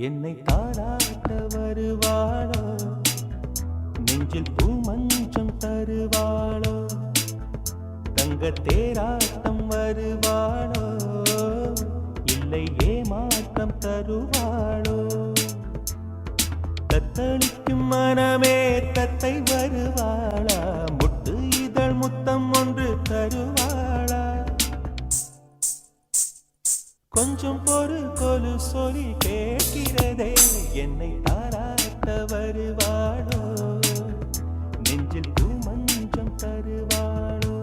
என்னை தாராட்ட வருவாளோ, நெஞ்சில் பூமஞ்சம் தருவாளோ, தங்க தேராட்டம் வருவாளோ, இல்லை ஏமாற்றம் தருவாளோ. தத்தளிக்கும் மனமே தத்தை வருவாளா, முட்டு இதழ் முத்தம் ஒன்று தருவாளா. கொஞ்சம் பொறு கொலு சொல்லி கேட்கிறதே, என்னை தாராட்ட வருவாளோ, நெஞ்சில் பூமஞ்சம் தருவாளோ,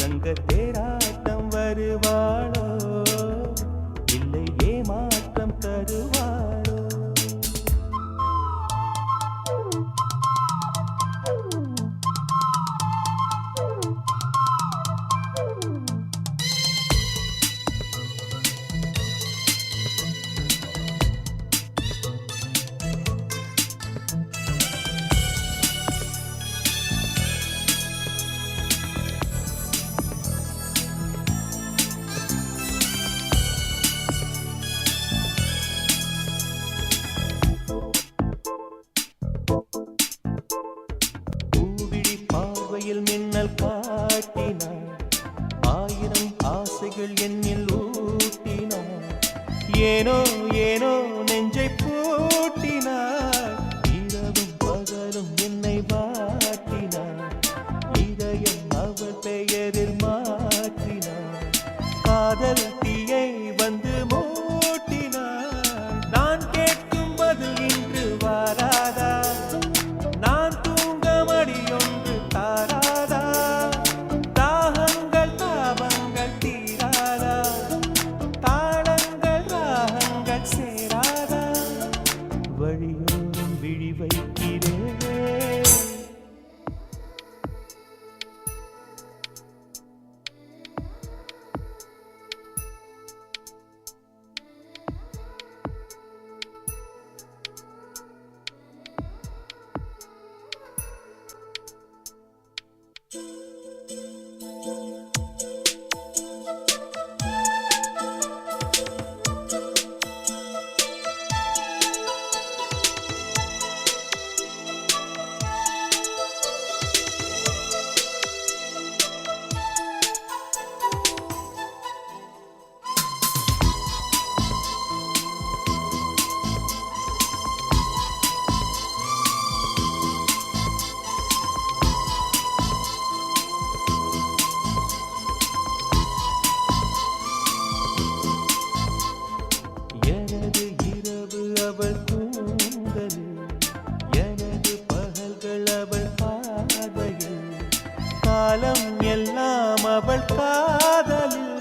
தங்க தேராட்டம் வருவாளோ, இல்லை ஏமாற்றம் தருவாளோ. மின்னல் காட்டினார், ஆயிரம் ஆசைகள் என்னில் ஊட்டினார், ஏனோ ஏனோ நெஞ்சை பூட்டினார், இரவும் பகலும் என்னை வாட்டினார், இதயம் அவள் பெயரில் மாற்றினார், காதல் தீயை வந்து மூட்டினார். நான் கேட்கும் பதில் இன்று வாராதா, நான் தூங்க மடியொன்று தாராதா, தாகங்கள் தாபங்கள் தீராதா, தாளங்கள் ராகங்கள் சேராதா, வழியோரம் விழி வைக்கிறேன். எனது இரவு அவள் கூந்தல், எனது பகல்கள் அவள் பார்வையில், காலம் எல்லாம் அவள் காதலில்,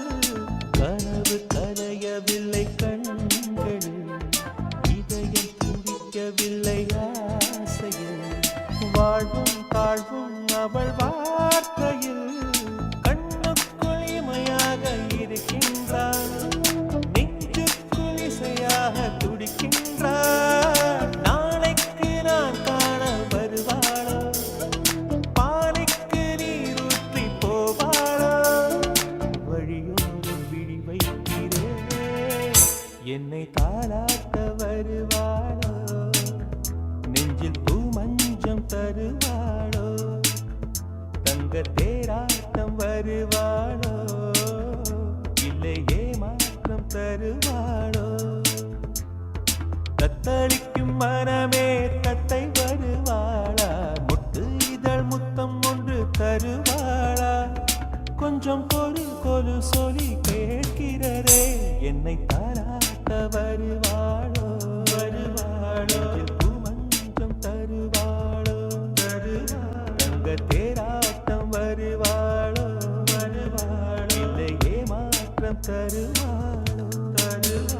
கனவு கலையவில்லை கண்களில், இதயம் துடிக்கவில்லை ஆசையில், வாழ்வும் தாழ்வும் அவள் வார்த்தையில், கண்ணுக்குள் இமையாக இருக்கின்றாள், துடிக்கின்றார். நாளைக்கு நான் காண வருவாளோ, பானைக்கு நீரூற்றி போவாளோ, வழியோரம் விழி வைக்கிறேன். என்னை தாளாட்ட வருவாளோ, நெஞ்சில் பூமஞ்சம் தருவாளோ, தங்க தேராட்டம் வருவாளோ, இல்லை ஏமாற்றம் தருவாளோ. தத்தளிக்கும் மனமே தத்தை வருவாளா, முட்டு இதழ் முத்தம் ஒன்று தருவாளா. கொஞ்சம் பொறு கொலு சொல்லி கேட்கிறதே, என்னை தாராட்ட வருவாளோ, வருவாளோ, பூமஞ்சம் தருவாளோ, தருவாளோ, தங்க தேராட்டம் வருவாளோ, வருவாளோ, இல்லை ஏமாற்றம் தருவாளோ, தருவாளோ.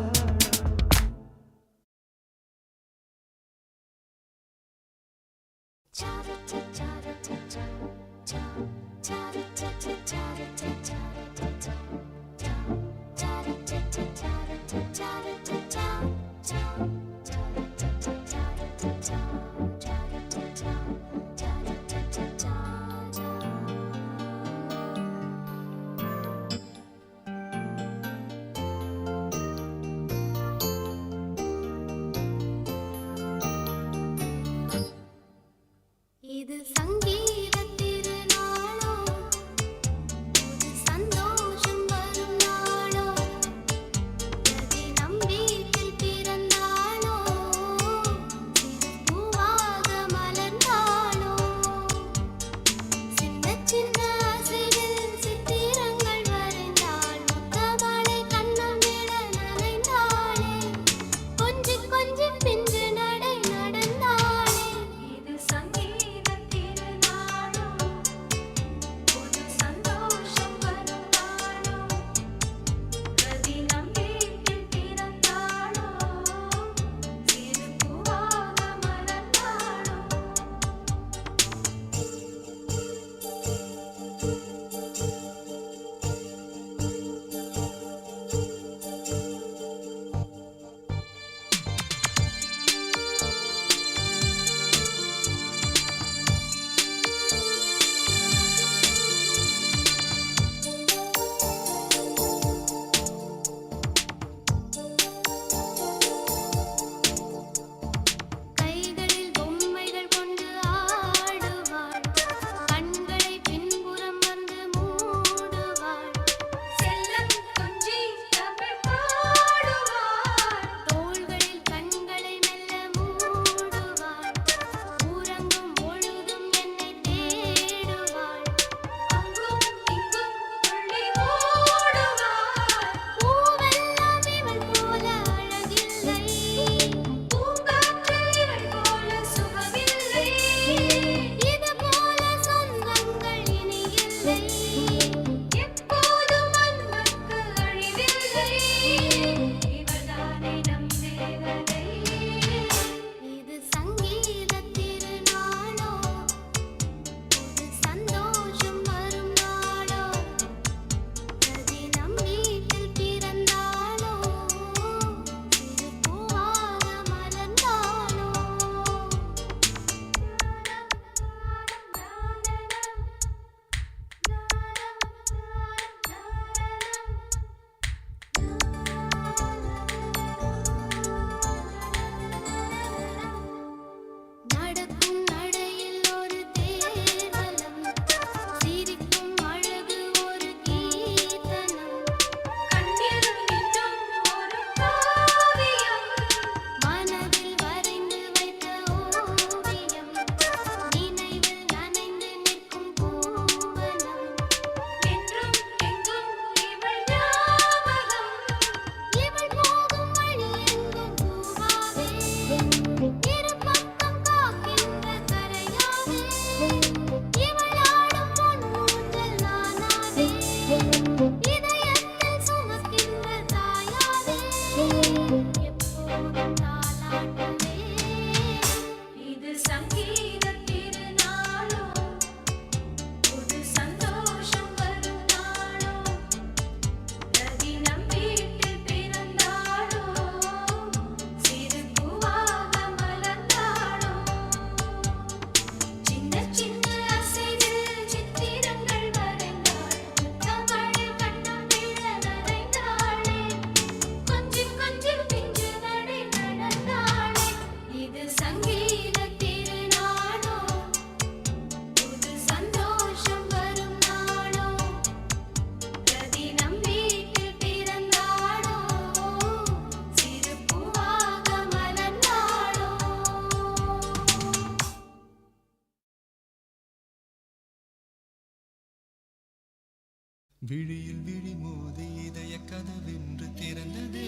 விழியில் விழி மோதி இதய கதவென்று திறந்ததே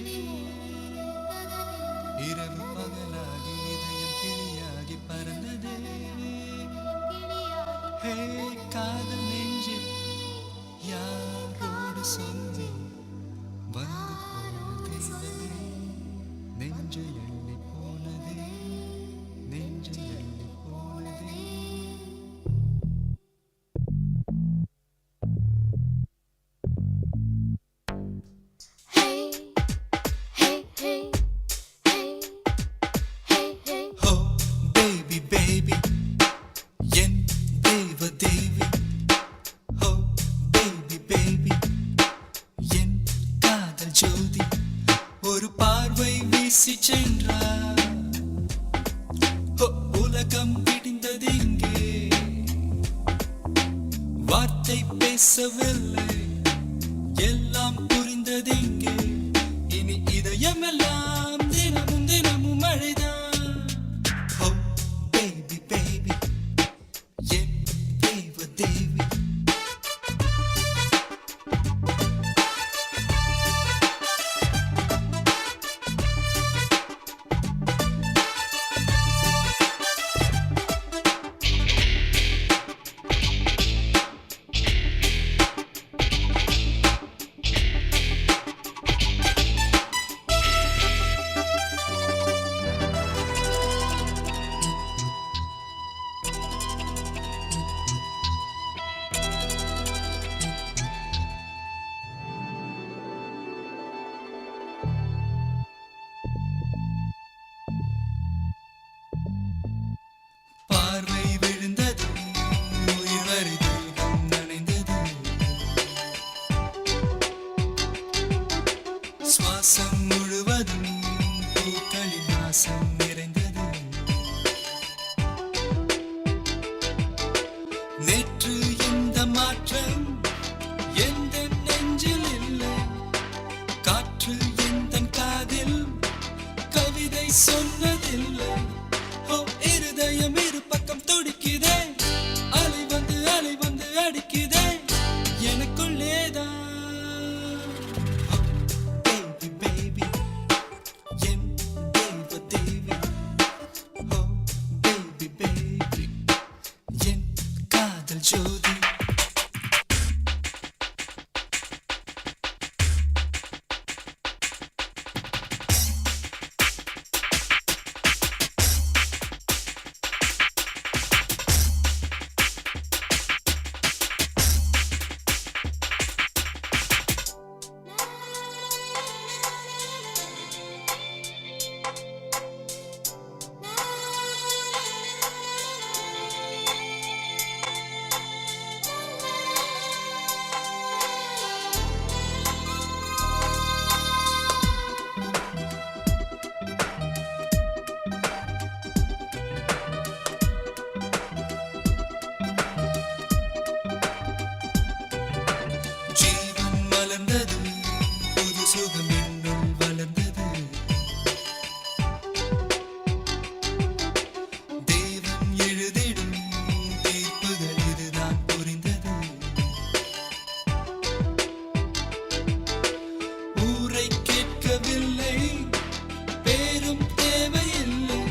இரவு பகலாகி இதயம் கிளியாகி பறந்ததே ஹே காதல் நெஞ்சில் யாரோடு சொல்லி வந்து போனதே நெஞ்சை எள்ளி போனதே நெஞ்சை எள்ளி போனதே ஒரு பார்வை வீசி சென்றார் உலகம் பிடிந்தது இங்கே வார்த்தை பேசவில்லை எல்லாம் புரிந்தது இங்கே இனி இதயமெல்லாம் தினமும் தினமும் மழைதான் ஓ பேபி பேபி என் தேவ தேவி பார்வை விழுந்தது உயிர் வருதேகம் நனைந்தது சுவாசம் முழுவதும் பூக்களின் வாசம் நிறைந்தது நேற்று இந்த மாற்றம் எந்த நெஞ்சில் இல்லை காற்று எந்த காதில் கவிதை சொன்னதில்லை ஓ இருதயம் இரு பக்கம் துடிக்குதே அலை வந்து அடிக்குதே எனக்குள்ளேதான் பேபி பேபி என் தேவ தேவி ஓ பேபி பேபி என் காதல் ஜோதி ஜீவன் மலர்ந்தது புது சுகம் என்னுள் வளர்ந்தது தேவன் எழுதிடும் தீர்ப்புகள் இதுதான் புரிந்தது ஊரை கேட்கவில்லை பேரும் தேவையில்லை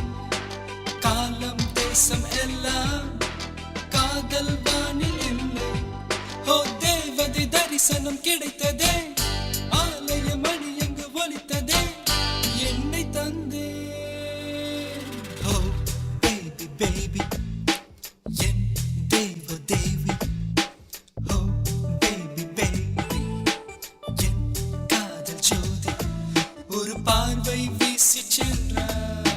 காலம் தேசம் எல்லாம் காதல் வானில் இல்லை ஓ தேவதை தரிசனம் கிடைத்ததே ஆலய மணி எங்கு ஒலித்ததே என்னை தந்தே ஓ பேபி பேபி என் தேவ தேவி ஓ பேபி பேபி என் காதல் ஜோதி ஒரு பார்வை வீசி சென்றார்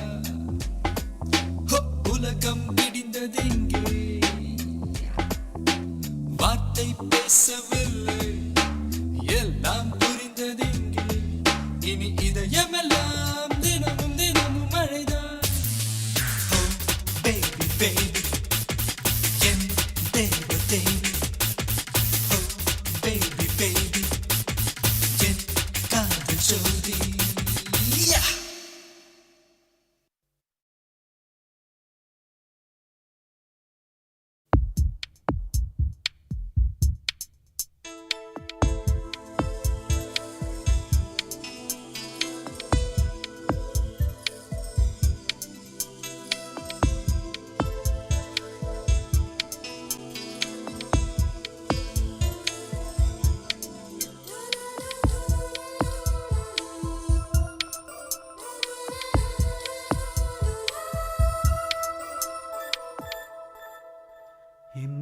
உலகம் பிடிந்தது இங்கே வார்த்தை பேசவில்லை எல்லாம் புரிந்தது இங்கே இனி இதயமெல்லாம் தினமும் தினமும் மழைதான் ஓ பேபி பேபி என் தேவ தேவி ஓ பேபி பேபி என் காதல் ஜோதி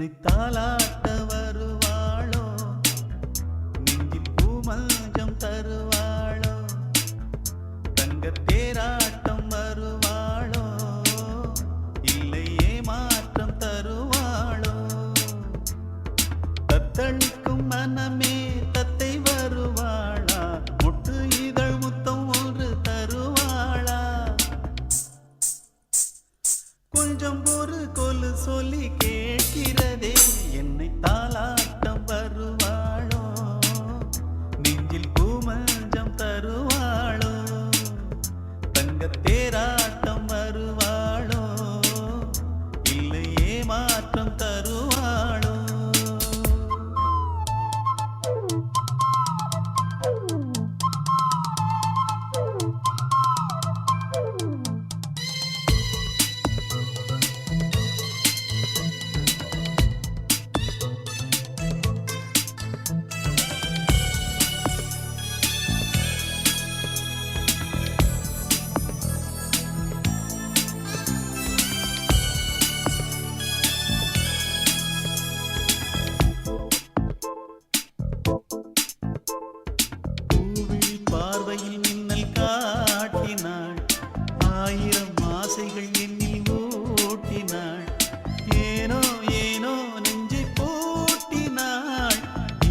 என்னை தாலாட்ட வருவாளோ, நெஞ்சில் பூமஞ்சம் தருவாளோ, தங்கத் தேராட்டம் வருவாளோ, இல்லை ஏமாற்றம் தருவாளோ, தத்தளிக்கும் மனமே தத்தை வருவாளா, மொட்டு இதழ் முத்தம் ஒன்று தருவாளா, கொஞ்சம் ஒரு கொலு சொல்லி கேட்கிறதே, என்னை தாலாட்டம் வருவாளோ, நெஞ்சில் பூமஞ்சம் தருவாளோ, தங்கத் தேராட்டம் வருவாளோ, இல்லை ஏமாற்றம் தருவாளோ. பூவிழி பார்வையில் மின்னல் காட்டினாள், ஆயிரம் ஆசைகள் என்னில் ஊட்டினாள், ஏனோ ஏனோ நெஞ்சை பூட்டினாள்,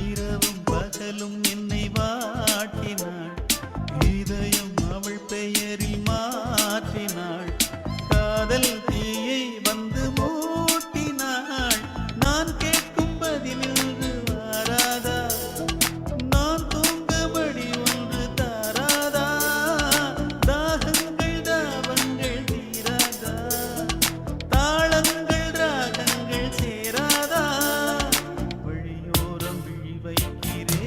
இரவும் பகலும் என்னை வாட்டினாள், இதயம் அவள் பெயரில் மாற்றினாள், காதல் தீயை வந்து மூட்டினாள், நான் கேட்கும் பதில் வாராதா, நான் தூங்கபடி ஒன்று தாராதா, தாகங்கள் தாபங்கள் தீராதா, தாளங்கள் ராகங்கள் சேராதா, வழியோரம் விழி வைக்கிறேன்.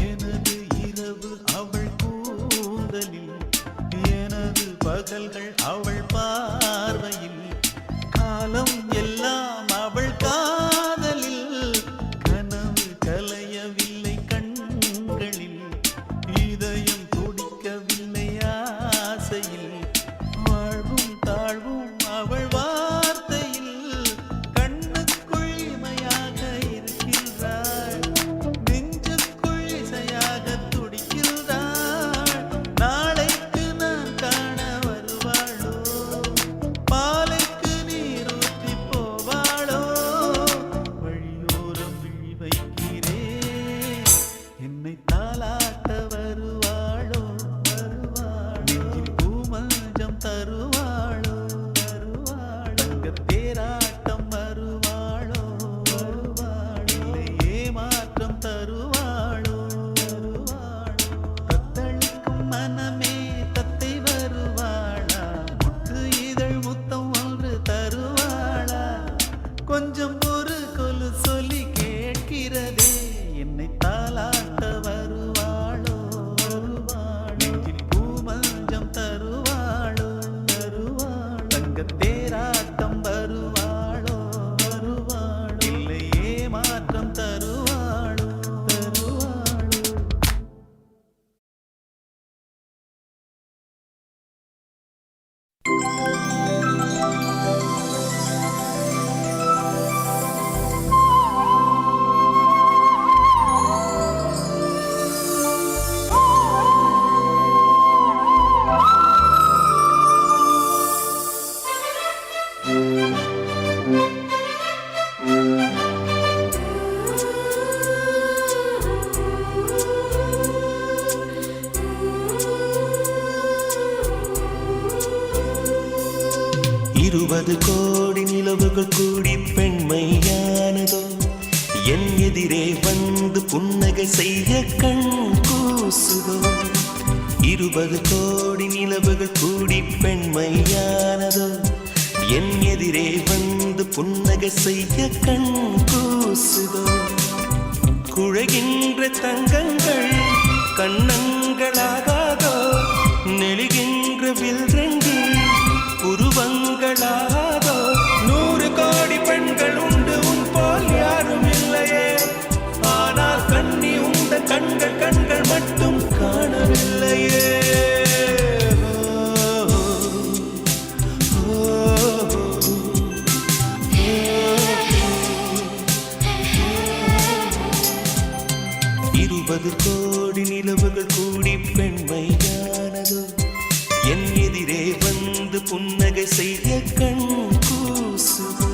எனது இரவு அவள் கூந்தலில், எனது பகல்கள் அவள் பார்வையில், காலம் எல்லாம் அவள் காதலில், கனவு கலையவில்லை கண்களில், இதயம் துடிக்கவில்லை ஆசையில், வாழ்வும் தாழ்வும் அவள் வார்த்தையில், கண்ணுக்குள் இமையாக இருக்கின்றாள், நெஞ்சுக்குள் இசையாக துடிக்கின்றாள், நாளைக்கு நான் காண வருவாளோ, பாலைக்கு நீரூற்றி போவாளோ, வழியோரம் விழி வைக்கிறேன், என்னை தாலாட்ட வருவாளோ, நெஞ்சில் பூமஞ்சம் தருவாளோ, தங்கத் தேராட்டம் வருவாளோ, இல்லை ஏமாற்றம் தருவாளோ, தத்தளிக்கும் மனமே தத்தை வருவாளா, முட்டு இதழ் முத்தம் ஒன்று தருவாளா, கொஞ்சம் ஒரு கொலு சொல்லி கேட்கிறதே, என்னை தாலாட்ட வருவாளோ, நெஞ்சில் பூமஞ்சம் தருவாளோ, தங்கத் தேராட்டம் வருவாளோ, இல்லை ஏமாற்றம் தருவாளோ, தருவாளோ. 20 கோடி நிலவுகள் கூடி பெண்மையானதோ என் எதிரே வந்து புன்னகை செய்ய கண் கூசுதோ 20 கோடி நிலவுகள் கூடி பெண்மையானதோ என் எதிரே வந்து புன்னகை செய்ய கண் கூசுதோ குழைகின்ற தங்கங்கள் கண்ணங்களாகாதோ நெளிகின்ற வில்ரெண்டு உருவங்களாகாதோ 100 கோடி பெண்கள் உண்டு உன் போல் யாரும் இல்லையே ஆனால் கண்ணி உந்த கண்கள் கண்கள் மட்டும் காணவில்லையே 20 கோடி நிலவுகள் கூடி பெண்மையானதோ என் எதிரே வந்து புன்னகை செய்ய கண் கூசுதோ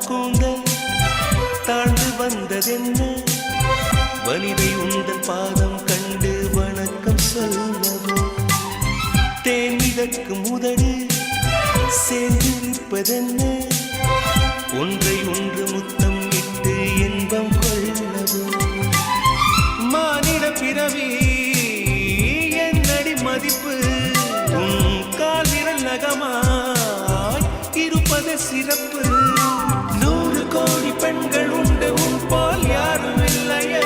கூந்தல் தாழ்ந்து வந்ததென்ன வலிதை உந்தன் பாதம் கண்டு வணக்கம் சொல்லவோ தேனிதற்கு முதடு சேர்ந்திருப்பதென்ன ஒன்றை ஒன்று முத்தம் இட்டு இன்பம் கொள்ளவோ மானிட பிறவி என்னடி மதிப்பு உன் கால் விரல் நகமாய் இருப்பது சிறப்பு 100 கோடி பெண்கள் உண்டு உன் போல் யாரும் இல்லையே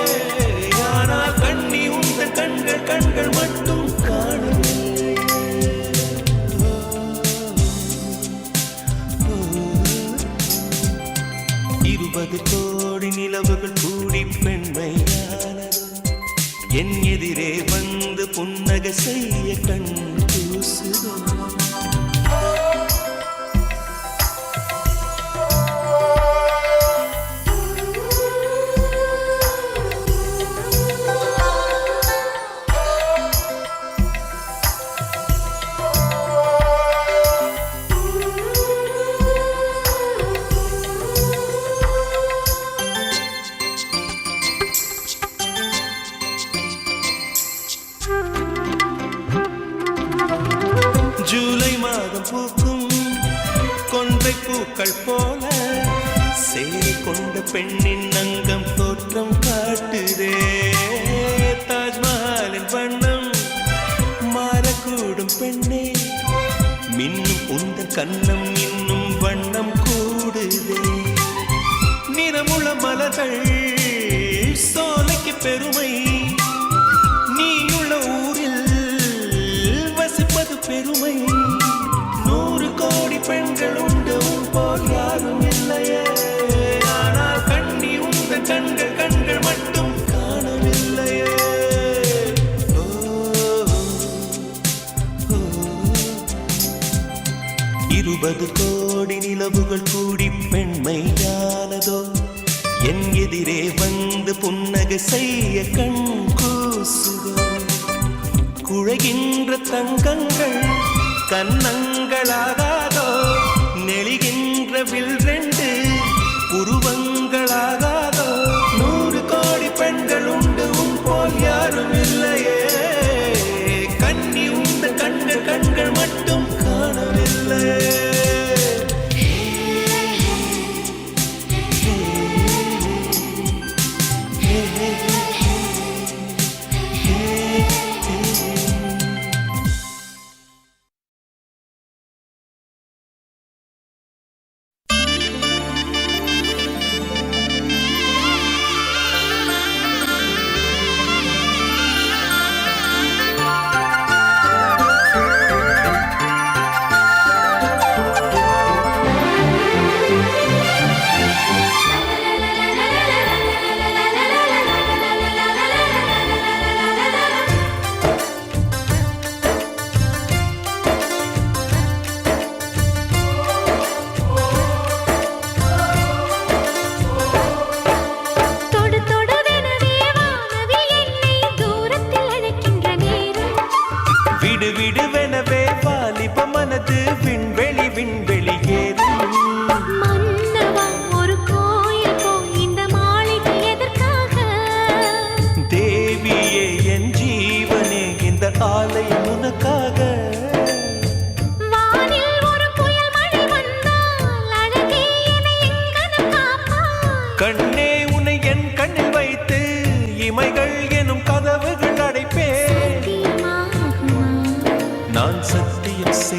ஆனால் கண்ணி உந்த கண்கள் கண்கள் மட்டும் காணவில்லையே 20 கோடி நிலவுகள் கூடி பெண்மையானதோ என் எதிரே வந்து புன்னகை செய்ய கண் கூசுதோ ஜூலை மாதம் பூக்கும் கொன்றை பூக்கள் போல சேலை கொண்ட பெண்ணின் அங்கம் தோற்றம் காட்டுதே தாஜ்மஹாலின் வண்ணம் மாறக்கூடும் பெண்ணே மின்னும் உந்தன் கண்ணம் இன்னும் வண்ணம் கூடுதே நிறமுள்ள மலர்கள் சோலைக்கு பெருமை நீயுள்ள ஊரில் வசிப்பது பெருமை 100 கோடி பெண்கள் உண்டு உன் போல் யாரும் இல்லையே ஆனால் கண்ணி உந்த கண்கள் கண்கள் மட்டும் காணவில்லையே 20 கோடி நிலவுகள் கூடி பெண்மையானதோ என் எதிரே வந்து புன்னகை செய்ய கண் கூசுதோ குழைகின்ற தங்கங்கள் கண்ணங்களாகாதோ நெளிகின்ற வில்ரெண்டு உருவங்களாகாதோ 100 கோடி பெண்கள் உண்டு உன் போல் யாரும் இல்லையே கண்ணி உந்த கண்கள் கண்கள் மட்டும் காணவில்லையே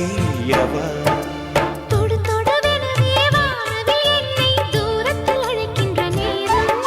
செய்யவா தொடு தொடுவெனவே வானவில் என்னை தூரத்தில் அழைக்கின்ற நேரம்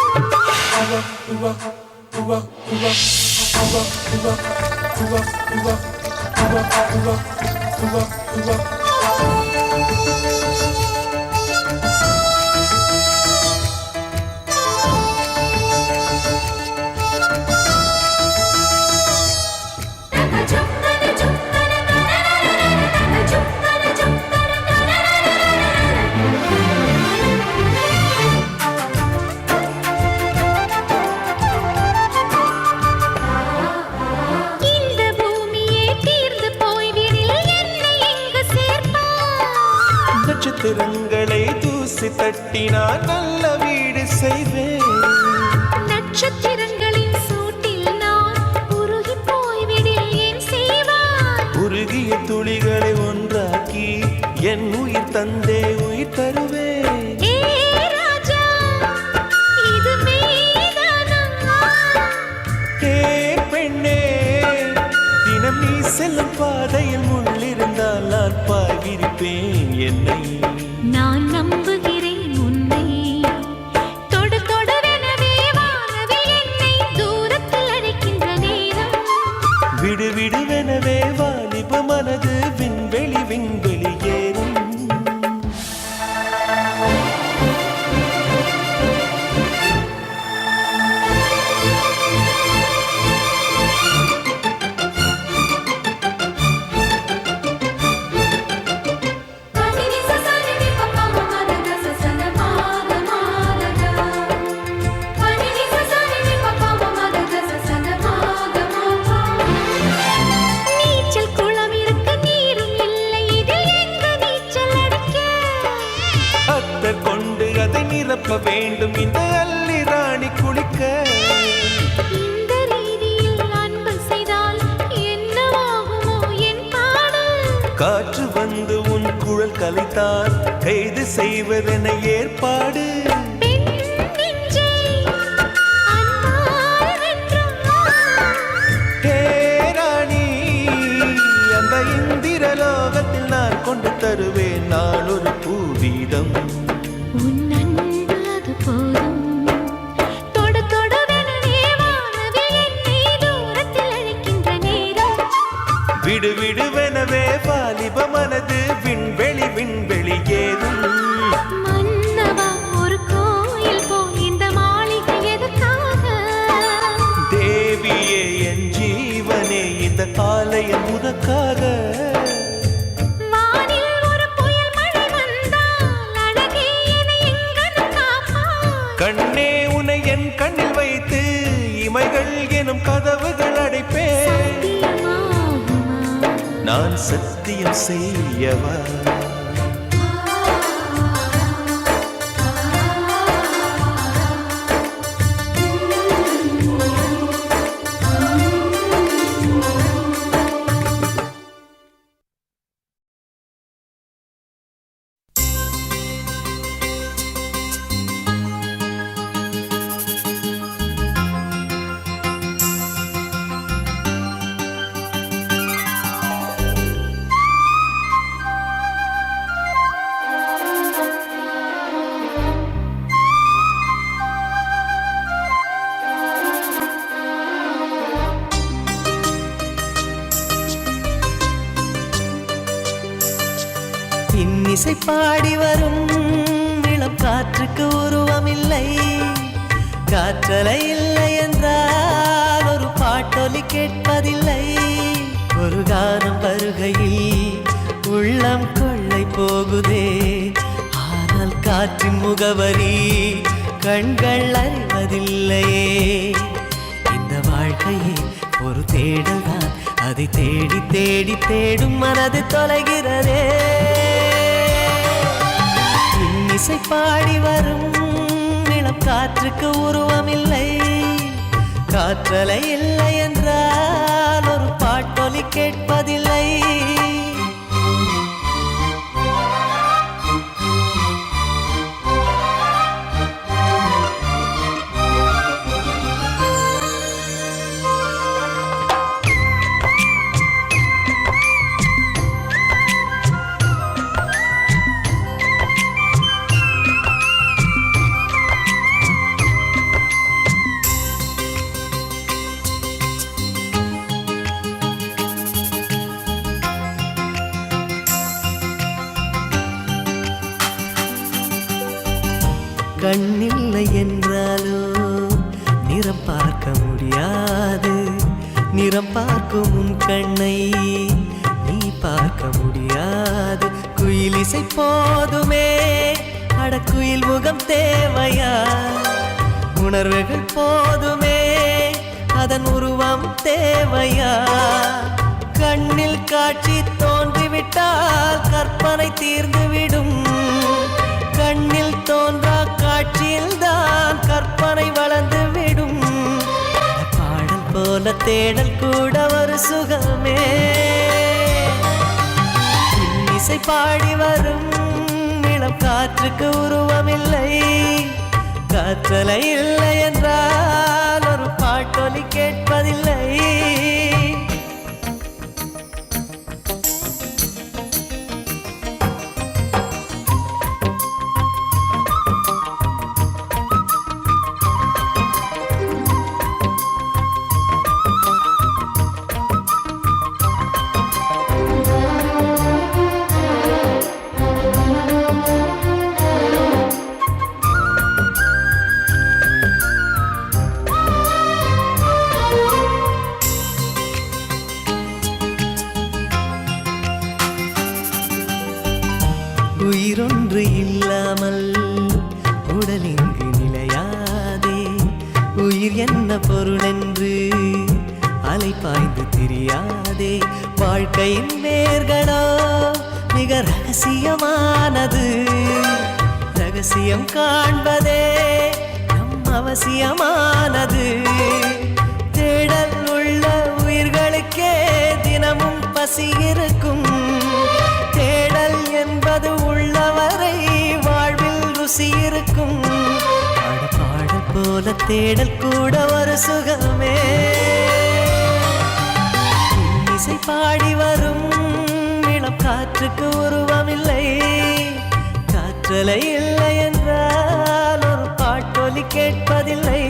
இந்த பூமியே தீர்ந்து போய்விடில் என்னை எங்கு சேர்ப்பாய் நட்சத்திரங்களை தூசி தட்டினால் நல்ல வீடு செய்வேன் நட்சத்திரங்களின் சூட்டில் நான் உருகி போய்விடில் ஏன் செய்வாய் உருகிய துளிகளை ஒன்றாக்கி என் உயிர் தந்தே உயிர் தருவேன் ஏ ராஜா இது மெய்தானா ஏ பெண்ணே தினம் நீ செல்லும் பாதையில் முள்ளிருந்தால் நான் பாய்விருப்பேன் என்னை நான் நம்புகிறேன் உன்னை தொடு தொடுவெனவே வானவில் என்னை தூரத்தில் அழைக்கின்ற நேரம் விடு விடுவெனவே வாலிப மனது விண்வெளி விண்வெளி ஏறும் பனினி சசனினி பப்பா மமதக சசன மாத மாதக பனினி சசனினி பப்பா மமதக சசன மாத மாத நீச்சல் குளம் இருக்கு நீரும் இல்லை இதில் எங்கு நீச்சல் அடிக்க அத்தர் கொண்டு அதை நிரப்ப வேண்டும் இந்த அல்லி ராணி குளிக்க இந்த ரீதியில் அன்பு செய்தால் என்னவாகுமோ என் பாடு காற்று வந்து உன் குழல் கலைத்தால் கைது செய்வதென ஏற்பாடு பெண் நெஞ்சை அன்பால் வென்றாய் ஹே ராணி அந்த இந்திர லோகத்தில் நான் கொண்டு தருவேன் நான் ஒரு பூவீதம் உன் அன்பு அது போதும் தொடு தொடுவெனவே வானவில் என்னை தூரத்தில் அழைக்கின்ற நேரம் விடு விடுவெனவே வாலிப மனது விண்வெளி விண்வெளி ஏறும் மன்னவா ஒரு கோயில் போல் இந்த மாளிகை எதற்காக தேவியே என் ஜீவனே இந்த ஆலயம் உனக்காக வானில் ஒரு புயல் மழை வந்தால் அழகே என்னை எங்கனம் காப்பாய் கண்ணே உனை என் கண்ணில் வைத்து இமைகள் எனும் கதவுகள் அடைப்பேன் சத்தியமாகுமா நான் சத்தியம் செய்யவா இன்னிசை பாடி வரும் இளம் காற்றுக்கு உருவமில்லை காற்றலை இல்லை என்றால் ஒரு பாட்டொலி கேட்பதில்லை ஒரு கானம் வருகையில் உள்ளம் கொள்ளை போகுதே ஆனால் காற்றின் முகவரி கண்கள் அறிவதில்லையே இந்த வாழ்க்கையே ஒரு தேடல் தான் அதை தேடி தேடி தேடும் மனது தொலைகிறதே இன்னிசை பாடி வரும் இளம் காற்றுக்கு உருவமில்லை காற்றலை இல்லை என்றால் ஒரு பாட்டொலி கேட்பதில்லை கண்ணில்லை என்றாலோ நிறம் பார்க்க முடியாது. நிறம் பார்க்கும் உன் கண்ணை நீ பார்க்க முடியாது. குயில் இசை போதுமே, அடக்குயில் முகம் தேவையா? உணர்வுகள் போதுமே, அதன் உருவம் தேவையா? கண்ணில் காட்சி தோன்றிவிட்டால் கற்பனை தீர்ந்துவிடும். கண்ணில் தோன்றா காட்சியில் தான் கற்பனை வளர்ந்துவிடும். பாடல் போல தேடல் கூட ஒரு சுகமே. இசை பாடி வரும் இளம் காற்றுக்கு உருவமில்லை. காற்றலை இல்லை என்றால் ஒரு பாட்டொலி கேட்பதில்லை. உயிரொன்று இல்லாமல் உடலிங்கு நிலையாதே. உயிர் என்ன பொருள் என்று அலைப்பாய்ந்து தெரியாதே. வாழ்க்கையின் வேர்களோ மிக ரகசியமானது. ரகசியம் காண்பதே நம் அவசியமானது. தேடல் உள்ள உயிர்களுக்கே தினமும் பசி இருக்கும். தேடல் என்பது உள்ளவரை வாழ்வில் ருசி இருக்கும். பாடல் போல தேடல் கூட ஒரு சுகமே. இசை பாடி வரும் இளம் காற்றுக்கு உருவமில்லை. காற்றலை இல்லை என்றால் ஒரு பாட்டொலி கேட்பதில்லை.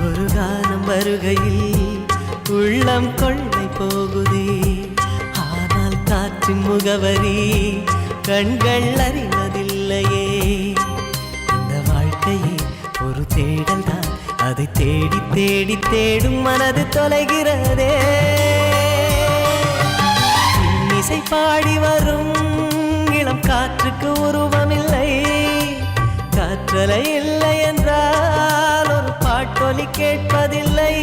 ஒரு காலம் வருகையில் உள்ளம் கொள்ளை போகுதே. காற்றின் முகவரி கண்கள் அறிவதில்லையே. இந்த வாழ்க்கையே ஒரு தேடல் தான், அதை தேடி தேடி தேடும் மனது தொலைகிறதே. இசை பாடி வரும் இளம் காற்றுக்கு உருவமில்லை. காற்றலை இல்லை என்றால் ஒரு பாட்டொலி கேட்பதில்லை.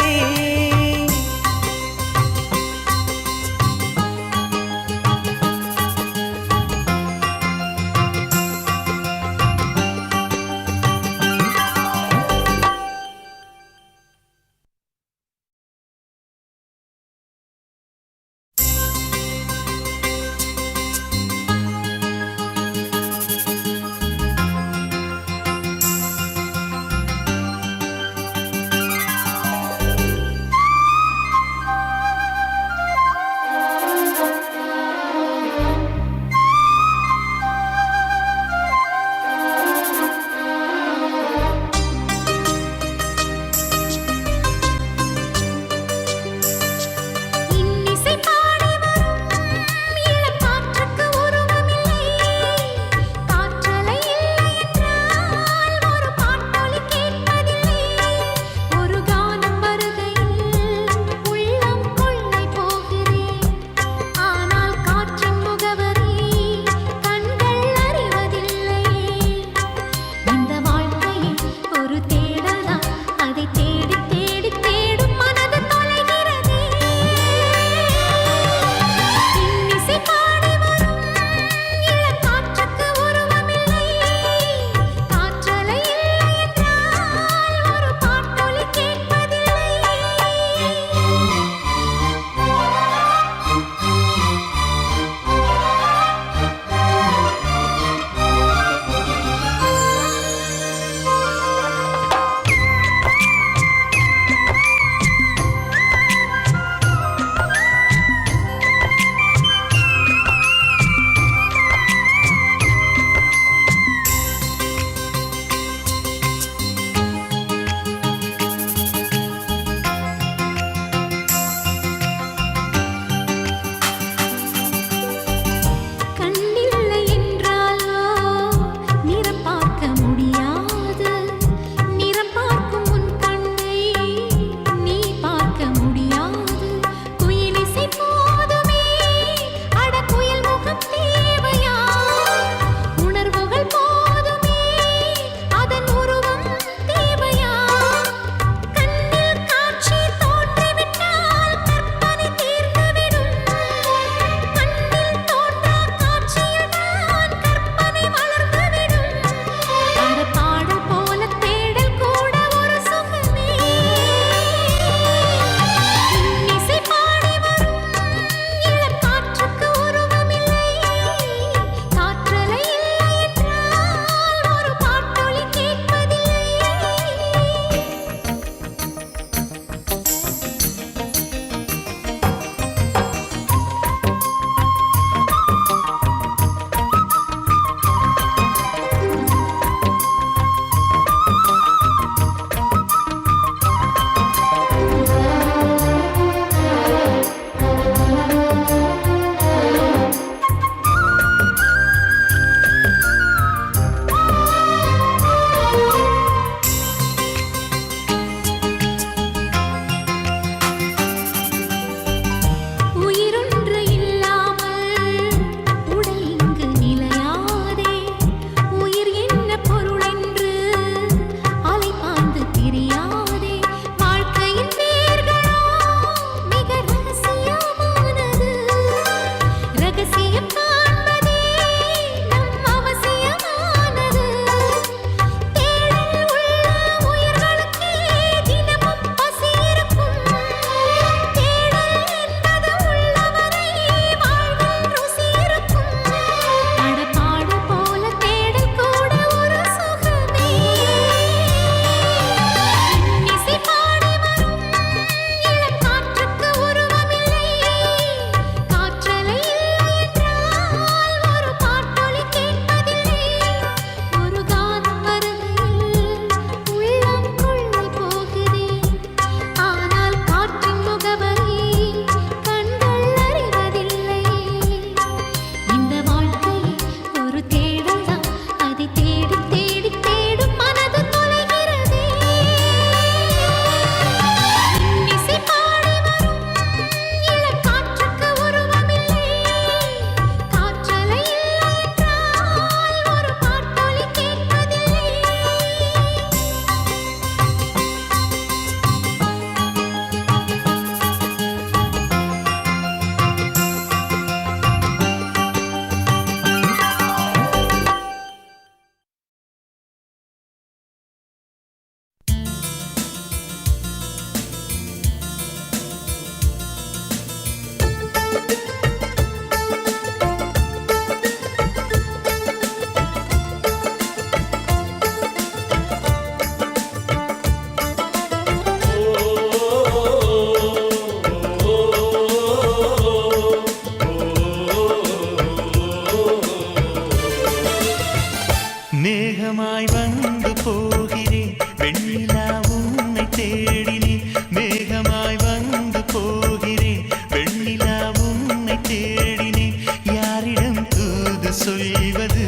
மேகமாய் வந்து போகிறேன் வெண்ணிலா உன்னை தேடினேன் மேகமாய் வந்து போகிறேன் வெண்ணிலா உன்னை தேடினேன் யாரிடம் தூது சொல்வது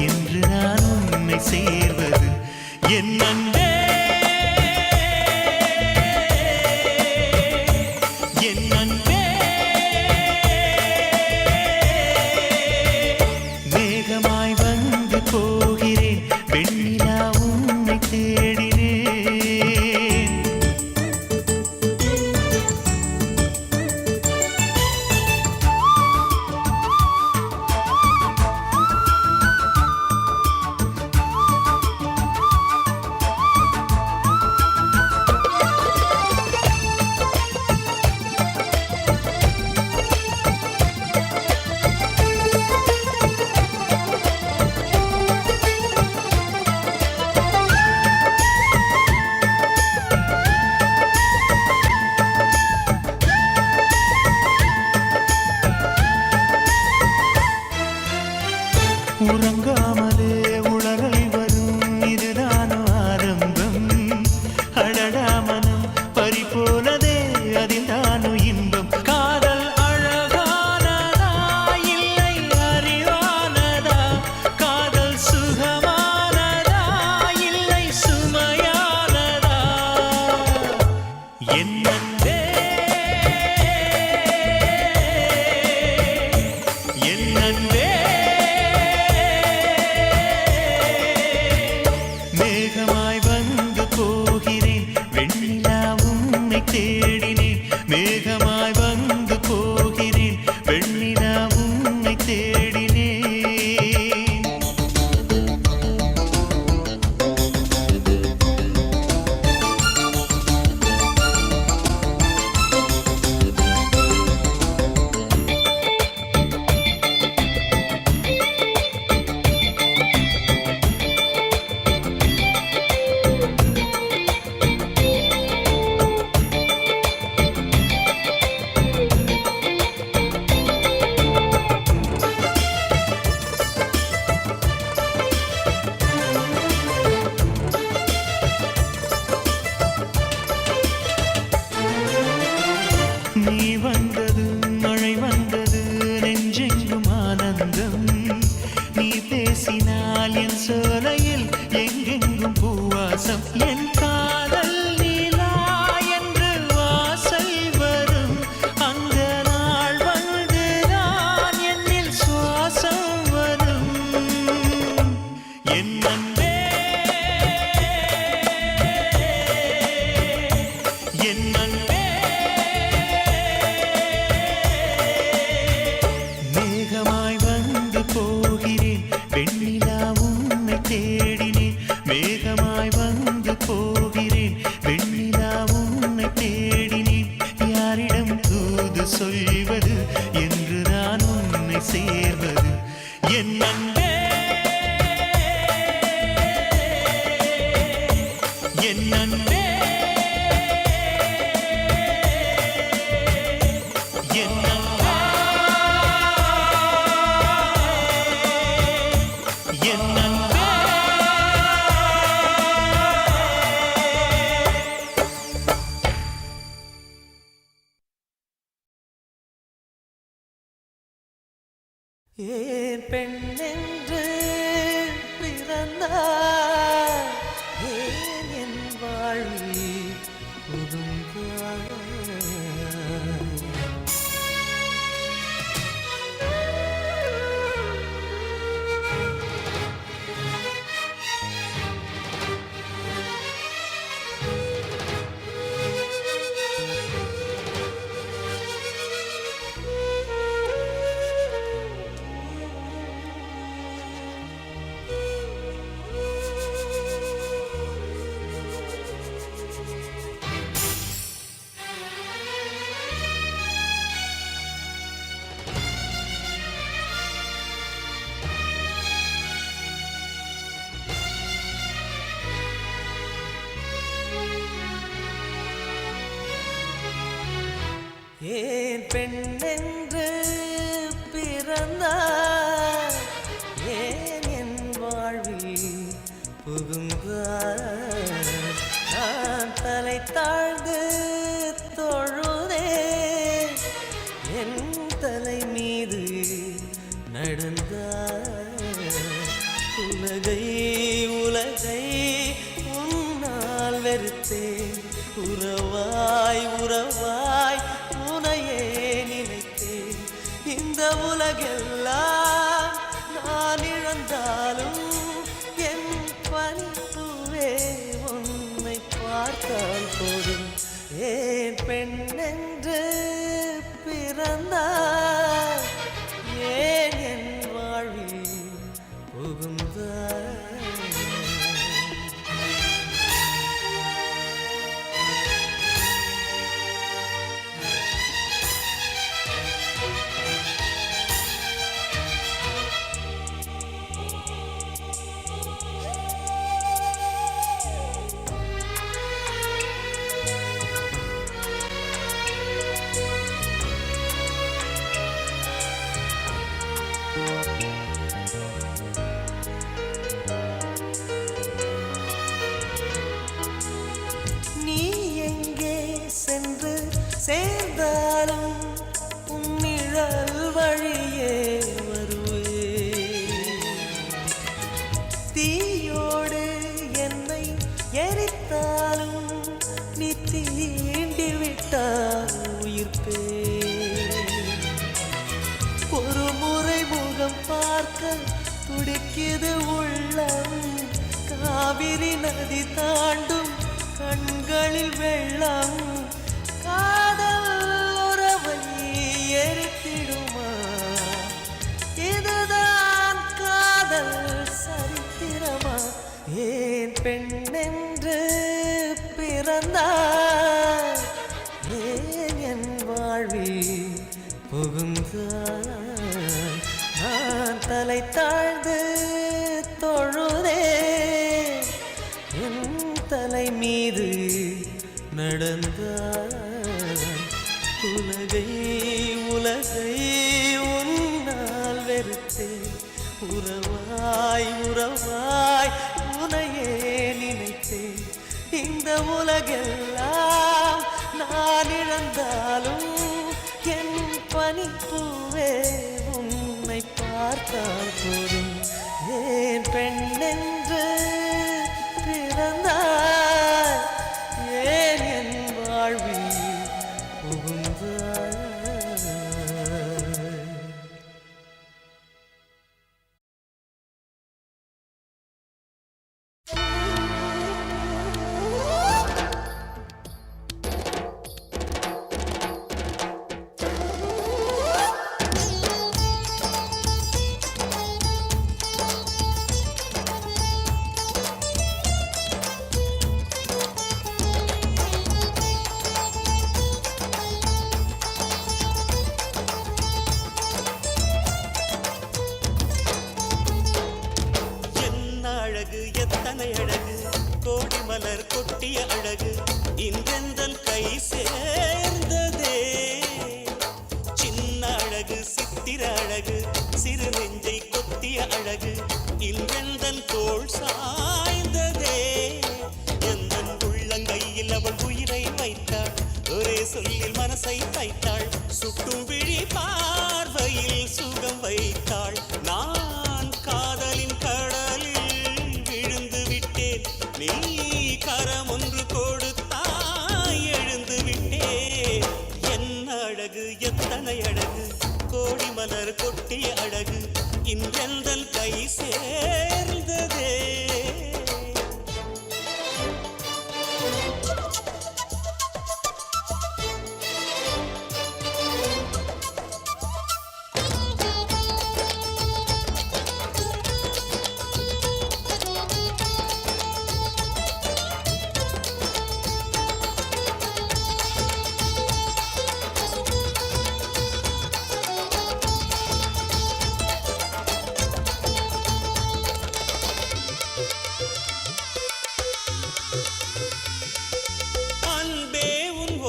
என்று நான் உன்னை சேர்வது என் அன்பே என் அன்பே மேகமாய் வந்து போகிறேன் வெண்ணிலா உன்னை தேடினேன் உறங்காமலே உளறல் வரும் இதுதான் ஆரம்பம் அழகா மனம் பறிபோனதே அதில் தானும் இன்பம் காதல் அழகானதா இல்லை அறிவானதா காதல் சுகமானதா இல்லை சுமையானதா என் அன்பே என் அன்பே மேகமாய் வந்து போகிறேன் வெண்ணிலா உன்னை தேடினேன் மேகமாய் வந்து போகிறேன் வெண்ணிலா உன்னை தேடினேன் நீ வந்தது மழை வந்தது நெஞ்செங்கும் ஆனந்தம் நீ பேசினால் என் சோலையில் எங்கெங்கும் பூவாசம் என் காதல் நீலா என்று வாசல் வரும் அந்த நாள் வந்து நான் என்னில் சுவாசம் வரும் என் அன்பே என் அன்பே மேகமாய் வந்து போகிறேன் வெண்ணிலா உன்னை தேடினேன் மேகமாய் வந்து போகிறேன் வெண்ணிலா உன்னை தேடினேன் யாரிடம் தூது சொல்வது என்று நான் உன்னை சேர்வது என் அன்பே என் அன்பே என் அன்பே என் அன்பே ஏன் பெண்ணென்று பிறந்தாய் ஏன் என் வாழ்வில் ஒதுங்காய் ஏன் பெண்ணென்று பிறந்தாய் ஏன் என் வாழ்வில் உலகை உலகை உன்னால் வெறுத்தேன் உறவாய் உறவாய் உனையே நினைத்தேன் இந்த உலகெல்லாம் நான் இழந்தாலும் என் பனிப்புவே உன்னை பார்த்தால் போதும் ஏன் பெண்ணென்று பிறந்தாய் ஏன் என் வாழ்வில் புகுந்தாய் நீ எங்கே சென்று சேர்ந்தாலும் உன் நிழல் வழியே வருவே தீயோடு என்னை எரித்தாலும் நீ தீண்டி விட்டால் உயிர்ப்பே ஒரு முறை முகம் பார்க்க துடிக்குது உள்ளம் காவிரி நதி தாண்டும் கண்களில் வெள்ளம் காதல் உறவை எரித்திடுமா இதுதான் காதல் சரித்திரமா ஏன் பெண்ணென்று பிறந்தாய் ஏன் என் வாழ்வில் புகுந்தாய் நான் தலை தாழ்ந்து தொழுதே என் தலை மீது நடந்தாய் உலகை உலகை உன்னால் வெறுத்தேன் உறவாய் உறவாய் உனையே நினைத்தேன் இந்த உலகெல்லாம் நான் இழந்தாலும் என் பனிப்பூவே உன்னை பார்த்தால் போதும் ஏன் பெண்ணென்று பிறந்தாய் ஏன் என் வாழ்வில் புகுந்தாய் எத்தனை அழகு கோடி மலர் கொட்டிய அழகு இன்றெந்தன் கை சேர்ந்ததே சின்ன அழகு சித்திர அழகு சிறு நெஞ்சை கொத்திய அழகு இன்றெந்தன் தோள் சாய்ந்ததே எந்தன் உள்ளங்கையில் அவள் உயிரை வைத்தாள் ஒரே சொல்லில் மனசை தைத்தாள் சுட்டும் விழி பார்வையில் சுகம் வைத்தாள் நான் காதலின் கடலில் நீ கரம் ஒன்று கொடுத்தாய் எழுந்து விட்டே என்ன அழகு எத்தனை அழகு கோடி மலர் கொட்டிய அழகு இன்றெந்தன் கை சேர்ந்ததே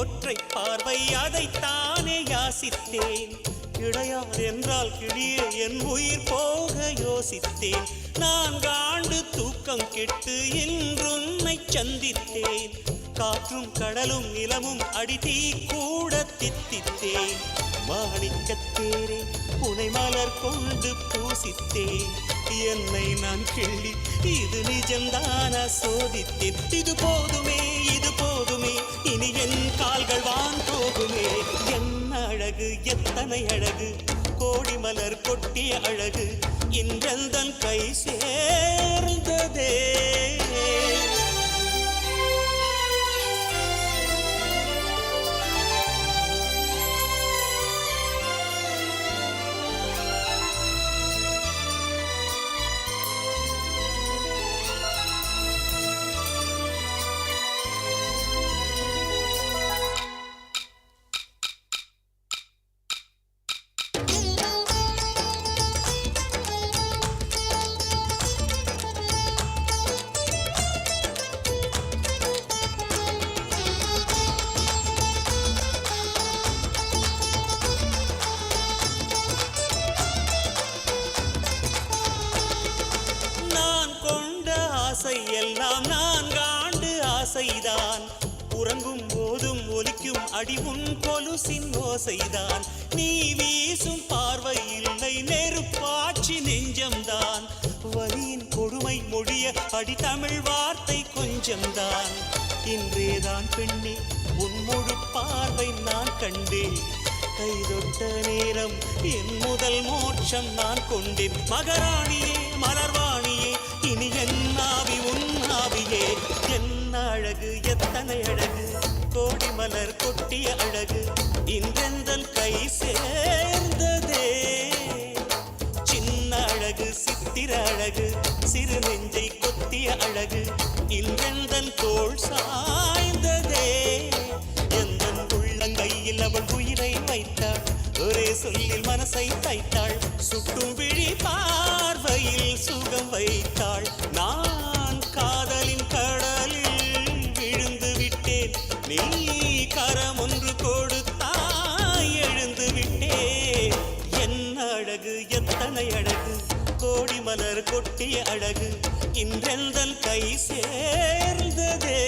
ஒற்றை பார்வை அதைத்தானே யாசித்தேன் கிடையாது என்றால் கிளியே என் உயிர் போக யோசித்தேன் 4 ஆண்டு தூக்கம் கெட்டு இன்றுன்னை சந்தித்தேன் காற்றும் கடலும் நிலமும் அடித்தீ கூட தித்தித்தேன் மாணிக்கத்தேரே உனை மலர் கொண்டு பூசித்தேன் என்னை நான் கிள்ளி இது நிஜம்தானா சோதித்தேன். இது போதுமே இது போதுமே இனி என் கால்கள் வான் போகுமே. என்ன அழகு எத்தனை அழகு கோடி மலர் கொட்டிய அழகு இன்றெந்தன் கை சேர்ந்ததே. எல்லாம் 4 ஆண்டு ஆசைதான். உறங்கும் போதும் ஒலிக்கும் அடி உன் கொலுசின் ஓசைதான். நீ வீசும் பார்வை இல்லை நெருப்பாட்சி நெஞ்சம்தான். வலியின் கொடுமை மொழிய அடி தமிழ் வார்த்தை கொஞ்சம்தான். இன்றேதான் பெண்ணே உன் முழு பார்வை நான் கண்டேன். கைதொட்ட நேரம் என் முதல் மோட்சம் நான் கொண்டேன். மகராணியே மலர்வாணியே இனி என் ஆவி உன் ஆவியே. என்ன அழகு எத்தனை அழகு கோடி மலர் கொட்டிய அழகு இன்றெந்தன் கை சேர்ந்ததே. சின்ன அழகு சித்திர அழகு சிறு நெஞ்சை கொத்திய அழகு இன்றெந்தன் தோள் சாய்ந்ததே. எந்தன் உள்ளங்கையில் அவள் உயிரை வைத்தாள். ஒரே சொல்லில் மனசை தைத்தாள். சுட்டும் விழி பார்வையில் சுகம் வைத்தாள். நான் காதலின் கடலில் விழுந்து விட்டேன். நீ கரம் ஒன்று கொடுத்தாய் எழுந்து விட்டேன். என்ன அழகு எத்தனை அழகு கோடி மலர் கொட்டிய அழகு இன்றெந்தன் கை சேர்ந்ததே.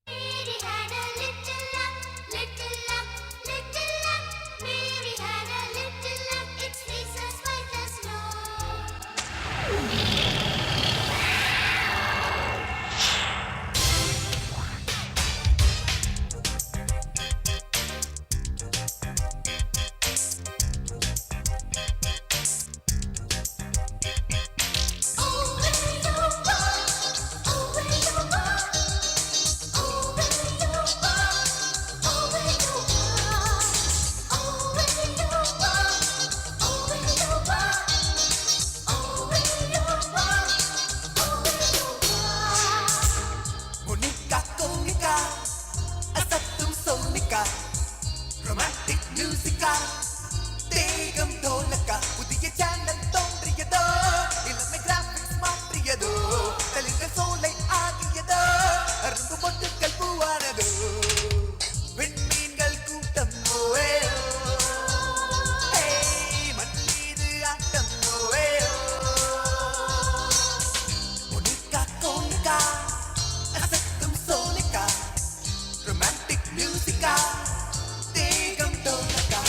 Mary had a little lamb, little lamb, little lamb. Mary had a little lamb, its fleece as white as snow. Oh, where you go? Oh, where you go? Oh, where you go? Oh, where you go? Oh, where you go? Oh, where you go? Oh, where you go? Oh, where you go? Monica, Konica, Asatum Sonica, romantic musica, தேகம் தோலக்கா, புதிய channel தோன்றியதோ, இளமை graphics மாற்றியதோ, தெளிந்த சோலை ஆகியதோ, அரும்பு மொட்டுக்கள் பூவானதோ, விண்மீன்கள் கூட்டம் ஓவேயோ, மண் மீது ஆட்டம் ஓவேயோ. Monica, Konica, அசத்தும் Sonika, romantic musica, தேகம் தோலக்கா.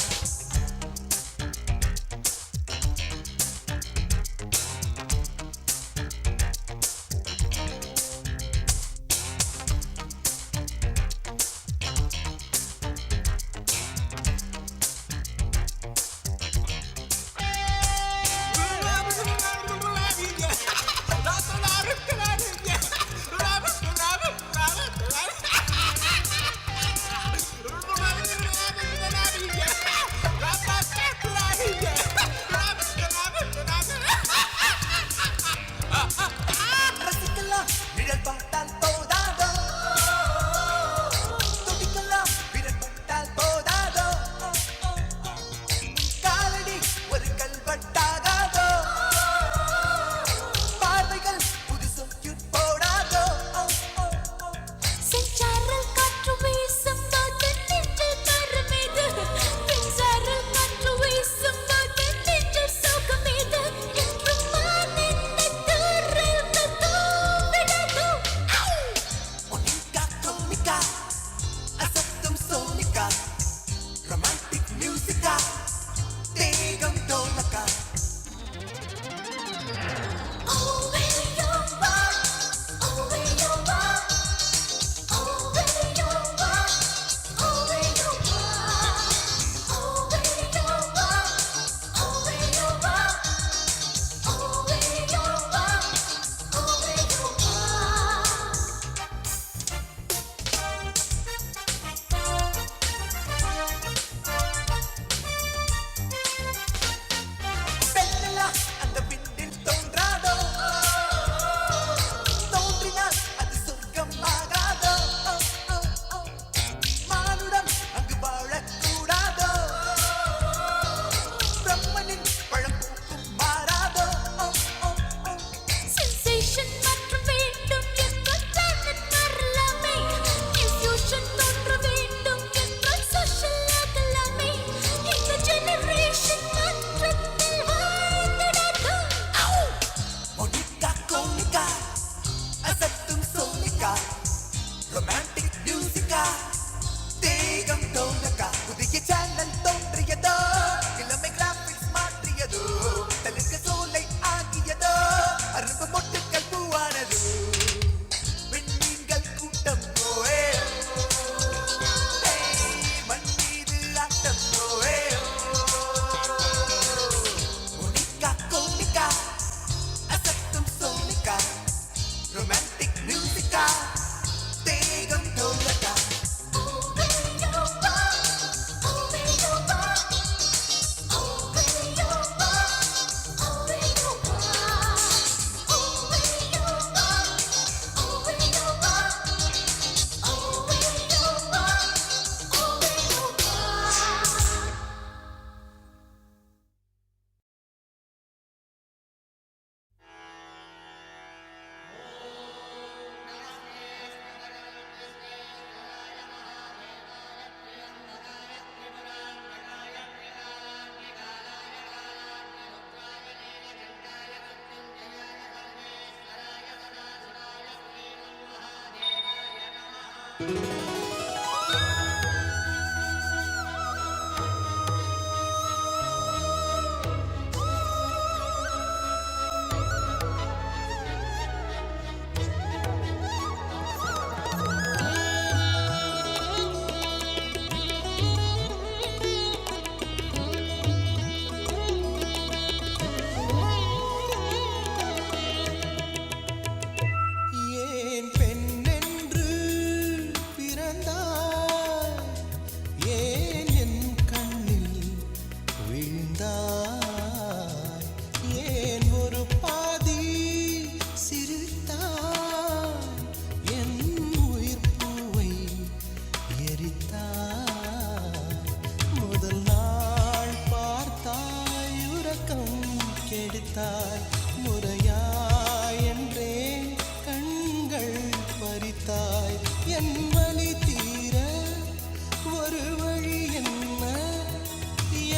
ஒரு வழி என்ன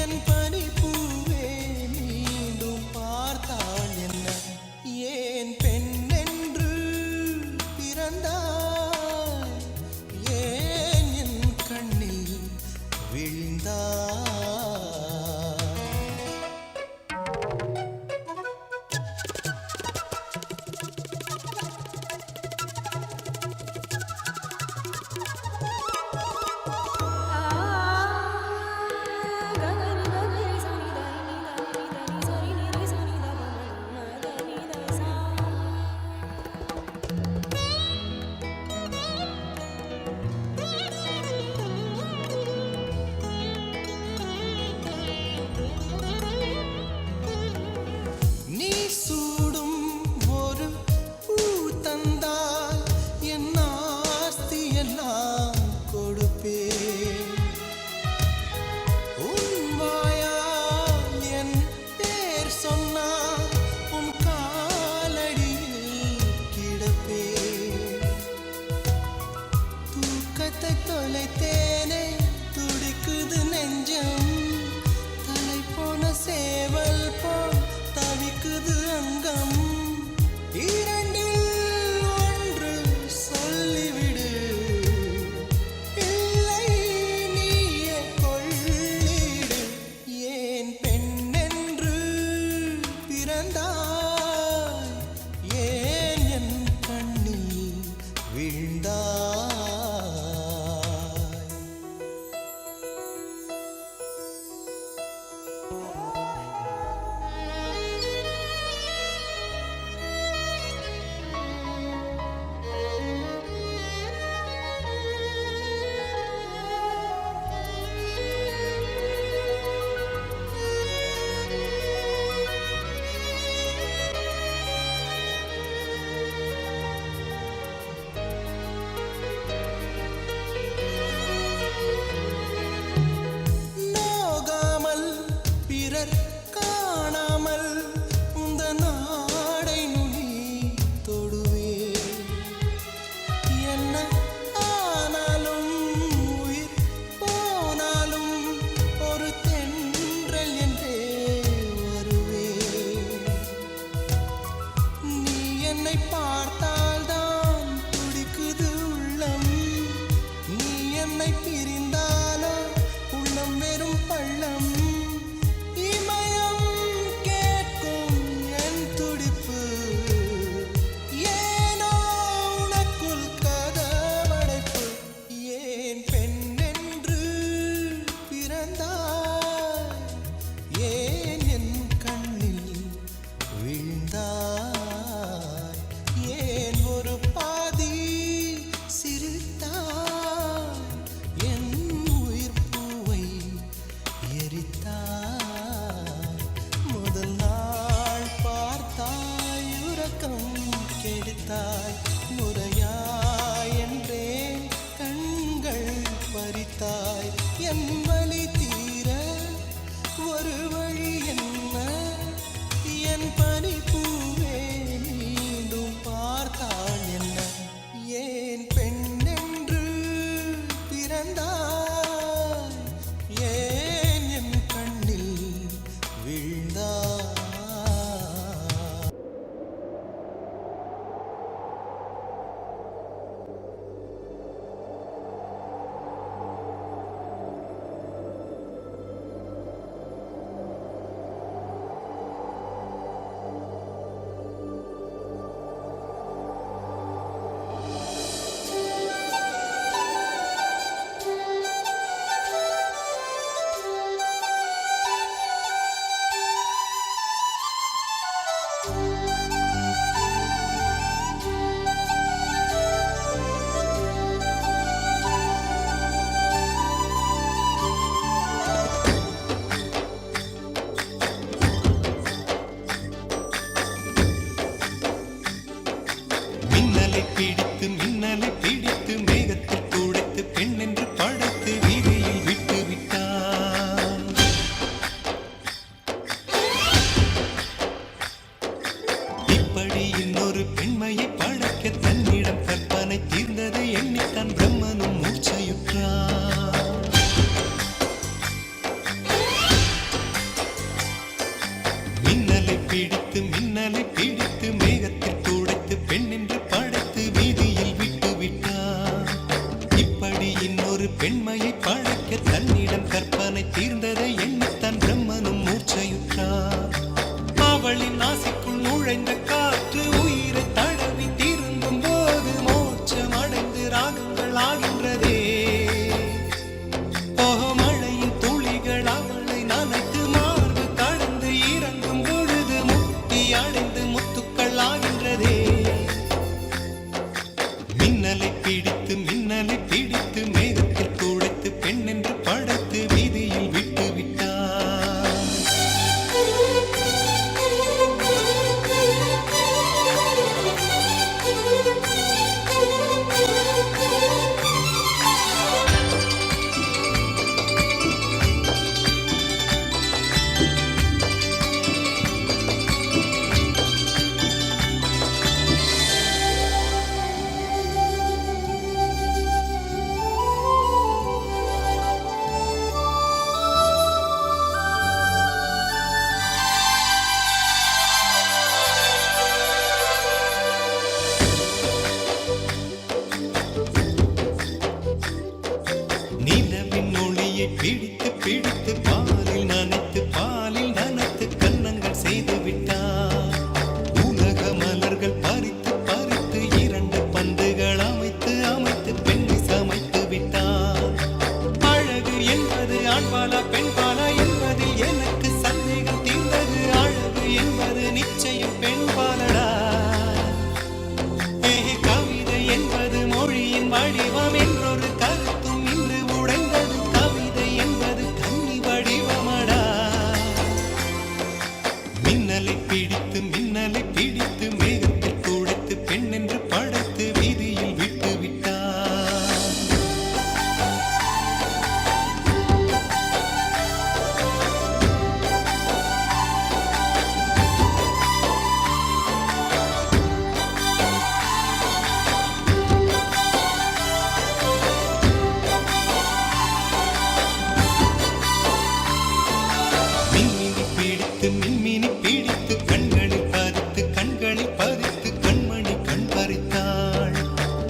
என் பனிப்பூவே மீண்டும் பார்த்தால் என்ன ஏன் பெண் என்று பிறந்தாய் ஏன் என் கண்ணில் விழுந்தாய் நீ சூடும் ஒரு பூ தந்தால் என் ஆஸ்தி எல்லாம் கொடுப்பேன் உன் வாயால் என் பேர் சொன்னால் உன் காலடியில் கிடப்பேன் தூக்கத்தை தொலைத்தேனே துடிக்குது நெஞ்சம் தலை போன சேவல் போல் தவிக்குது அங்கம் இரண்டில் ஒன்று சொல்லிவிடு இல்லை நீயே கொள்ளிடு ஏன் பெண் என்று பிறந்தாய் ஏன் என் கண்ணில் விழுந்தாய் இன்னொரு பெண்மையை பழைக்க தன்னிடம் கற்பனை தீர்ந்ததை எண்ணித்தான் பிரம்மனும் மூர்ச்சையுற்றார். அவளின் ஆசைக்குள் நுழைந்த காற்று உயிரை தடவி தீர்ந்தும் போது மோட்சம் அடைந்து ராகங்கள் ஆகின்றதே. மழையின் துளிகள் அவளை நனைத்து மார்பு கடந்து இறங்கும் பொழுது முக்தி அடைந்து முத்துக்கள் ஆகின்றதே. மின்னலை பிடித்து மேகத்தில் துடைத்து பெண் என்று படைத்து வீதியில் விட்டு விட்டார். நிலவின் ஒளியை பிடித்து பாலில் நனைத்து கன்னங்கள் செய்து விட்டார். உலக மலர்கள் பறித்து இரண்டு பந்துகள் அமைத்து பெண்ணை சமைத்து விட்டார். அழகு என்பது ஆண்பாலா பெண்பாலா என்பதில் எனக்கு சந்தேகம் தீர்ந்தது. அழகு என்பது நிச்சயம் பெண்பாலடா. கவிதை என்பது மொழியின் வடிவம் என்றொரு கருத்தும் இன்று உடைந்தது. கவிதை என்பது கன்னி வடிவமடா. மின்னலை பிடித்து மேகத்தில் துடைத்து பெண் என்று படைத்து வீதியில் விட்டு விட்டார். மின்மினி பிடித்து கண்களில் பறித்து கண்மணி கண் பறித்தாள்.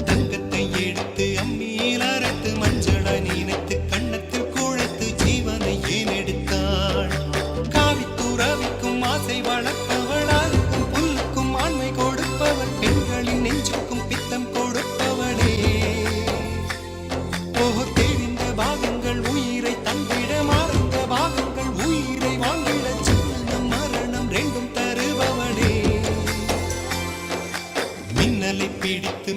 தங்கத்தை எடுத்து அம்மியில் அரைத்து மஞ்சளாய் நினைத்து கண்ணத்தில் குழைத்து ஜீவனை ஏன் எடுத்தாள். காவித்துறவிக்கும் ஆசை வளர்ப்பவள், அழுக்கும் புல்லுக்கும் ஆண்மை கொடுப்பவள், பெண்களின் நெஞ்சுக்கும் பித்தம் கொடுப்பவளே. தெரிந்த பாகங்கள் உயிரை தந்திட, மறந்த பாகங்கள் உயிரை வாங்கிட, மரணம் ரெண்டும் தருபவனே. மின்னலை பிடித்து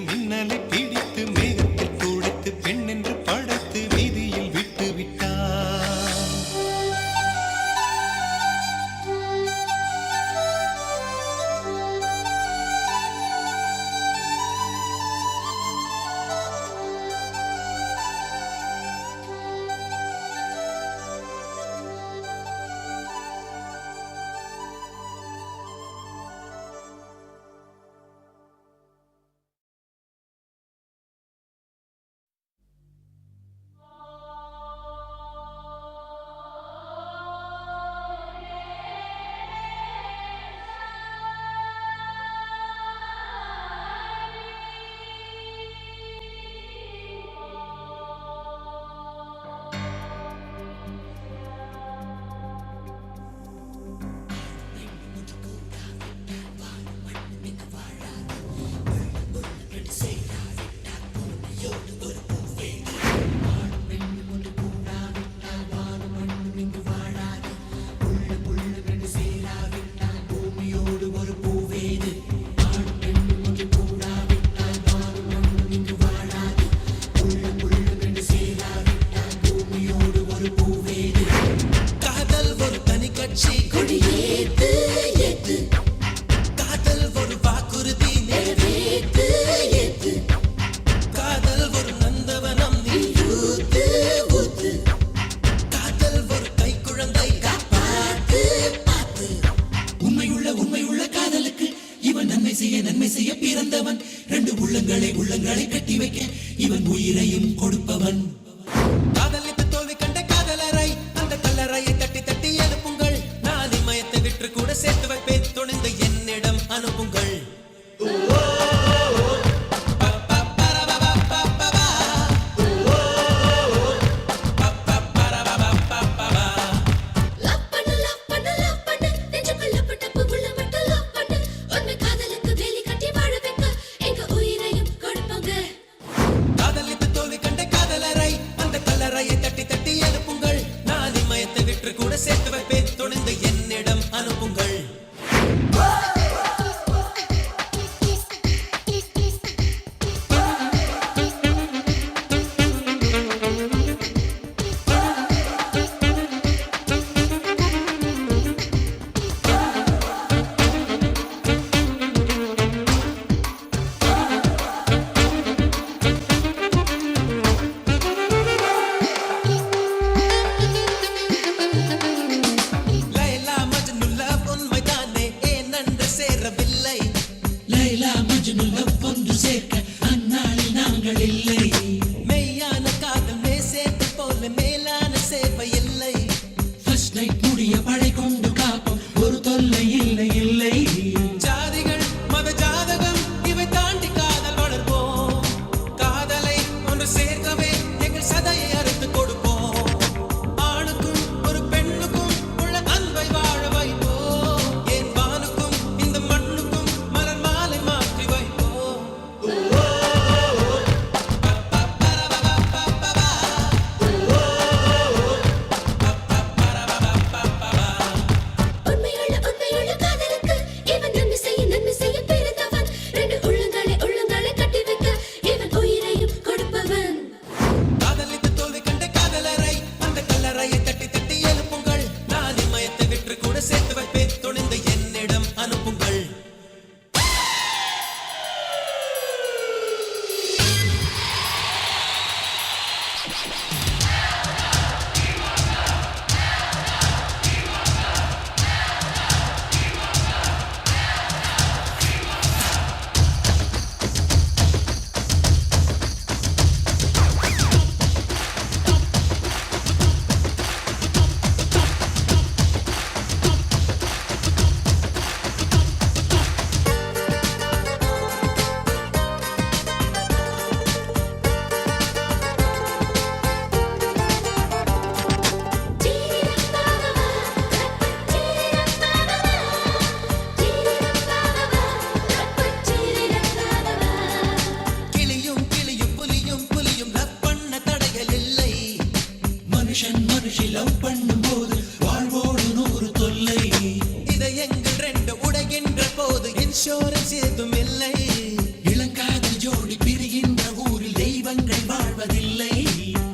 மேகத்தில் துடைத்து பெண் என்று படைத்து வீதியில் விட்டு விட்டார். உள்ளங்களை கட்டி வைக்க இவன் உயிரையும் கொடுப்பவன். காதலித்து தோல்வி கண்ட காதலரை அந்த கல்லறையை தட்டி தட்டி எழுப்புங்கள். நான் இமயத்தை விற்று கூட சேர்த்து வைப்பேன், துணிந்து என்னிடம் அனுப்புங்கள். கிளியும் கிளியும் புலியும் புலியும் லவ் பண்ண தடைகள் இல்லை மனுஷன் மனுஷி லவ் பண்ணும் போது வாழ்வோடு 100 தொல்லை இதை எங்கள் ரெண்டு உடைகின்ற போது இன்சூரன்ஸ் ஏதும் இல்லை இளங்காதல் ஜோடி பிரிகின்ற ஊரில் தெய்வங்கள் வாழ்வதில்லை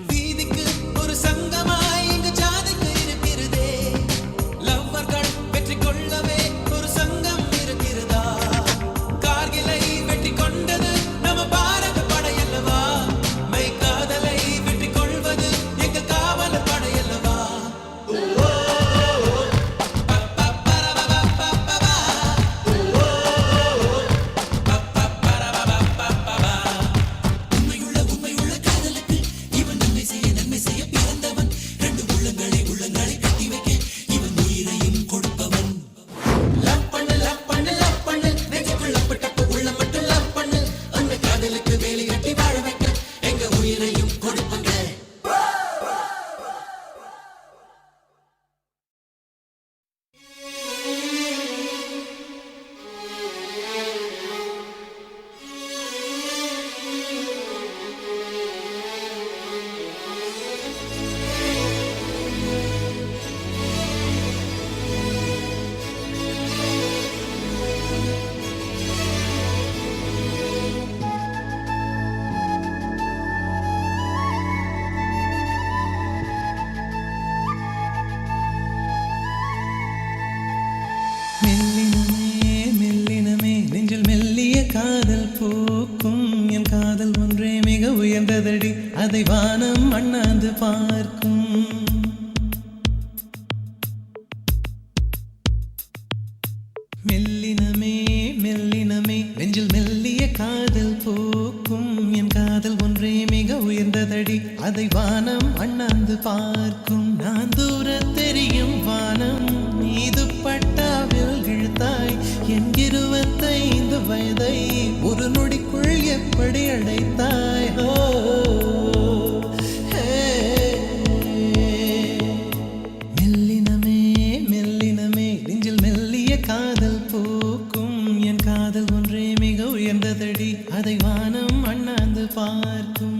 வீதிக்கு ஒரு சங்கமாய் இங்கு ஜாதிக்கு இருக்கிறதே லவ்வர்கள் வெற்றி கொள்ளவே ஒரு சங்கம் இருக்கிறதா கார்கிலை வெற்றி கொண்டது நம்ம பாரத படையல்லவா மெய் காதலை வெற்றி கொள்வது எங்கள் காவல படையல்லவா உண்மையுள்ள உண்மையுள்ள காதலுக்கு இவன் நன்மை செய்ய பிறந்தவன் ரெண்டு உள்ளங்களை கட்டி வைக்க இவன் உயிரையும் கொடுப்பவன் லவ் பண்ணு நெஞ்சுக்குள்ள பட்டப்பு உள்ள மட்டும் லவ் பண்ணு அந்த காதலுக்கு வேலை கட்டி வாழ வைக்க எங்க உயிரையும் கொடுப்பங்க மெல்லினமே மெல்லினமே நெஞ்சில் மெல்லிய காதல் பூக்கும் என் காதல் ஒன்றே மிக உயர்ந்ததடி அதை வானம் அண்ணாந்து பார்க்கும் மெல்லினமே மெல்லினமே நெஞ்சில் மெல்லிய காதல் பூக்கும் என் காதல் ஒன்றே மிக உயர்ந்ததடி அதை வானம் அண்ணாந்து பார்க்கும் நான் தூர தெரியும் வானம் மீது பட்டாவில் இழுத்தாய் என் 25 வயதை ஒரு நொடிக்குள் எப்படி அடைத்தாய் ஹோ ஹே. மெல்லினமே மெல்லினமே நெஞ்சில் மெல்லிய காதல் பூக்கும் என் காதல் ஒன்றே மிக உயர்ந்ததடி அதை வானம் அண்ணாந்து பார்க்கும்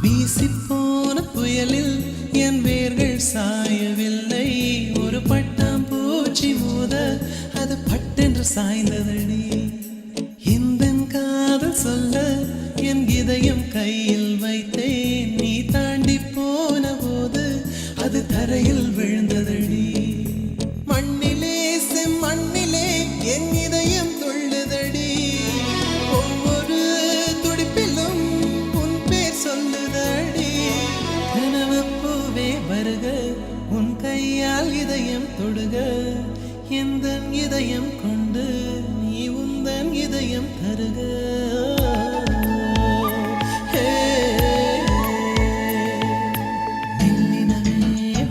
வீசிப்போன புயலில் என் வேர்கள் சாயவில்லை ஒரு பட்டாம்பூச்சி மோத அது பட்டென்று சாய்ந்ததடி இந்த காதல் சொல்ல என் இதயம் கையில் வைத்தேன் நீ தாண்டி போன போது அது தரையில் விழுந்ததடி மண்ணிலே செம்மண்ணிலே என் இதயம் துள்ளுதடி ஒவ்வொரு துடிப்பிலும் உன் பேர் சொல்லுதடி கனவு பூவே வருக உன் கையால் இதயம் தொடுக எந்த இதயம் கொண்டு நீ உந்தன் இதயம் தருக மெல்லினமே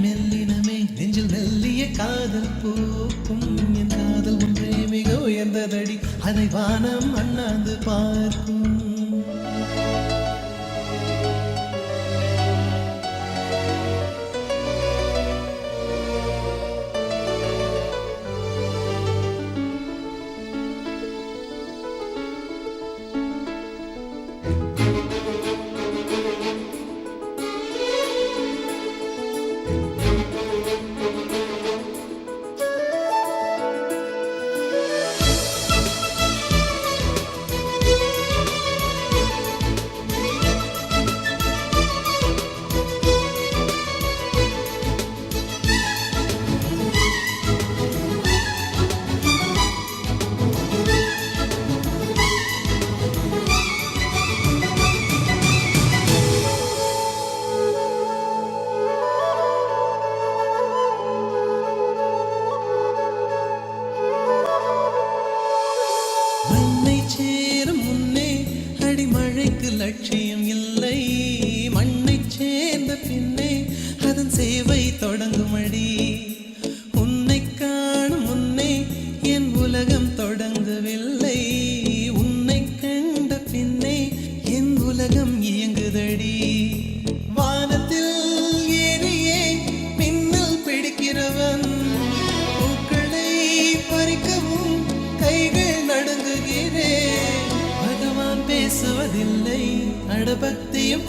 மெல்லினமே நெஞ்சில் மெல்லிய காதல் பூக்கும் என் காதல் ஒன்றே மிக உயர்ந்ததடி அதை வானம் அண்ணாந்து பார்க்கும்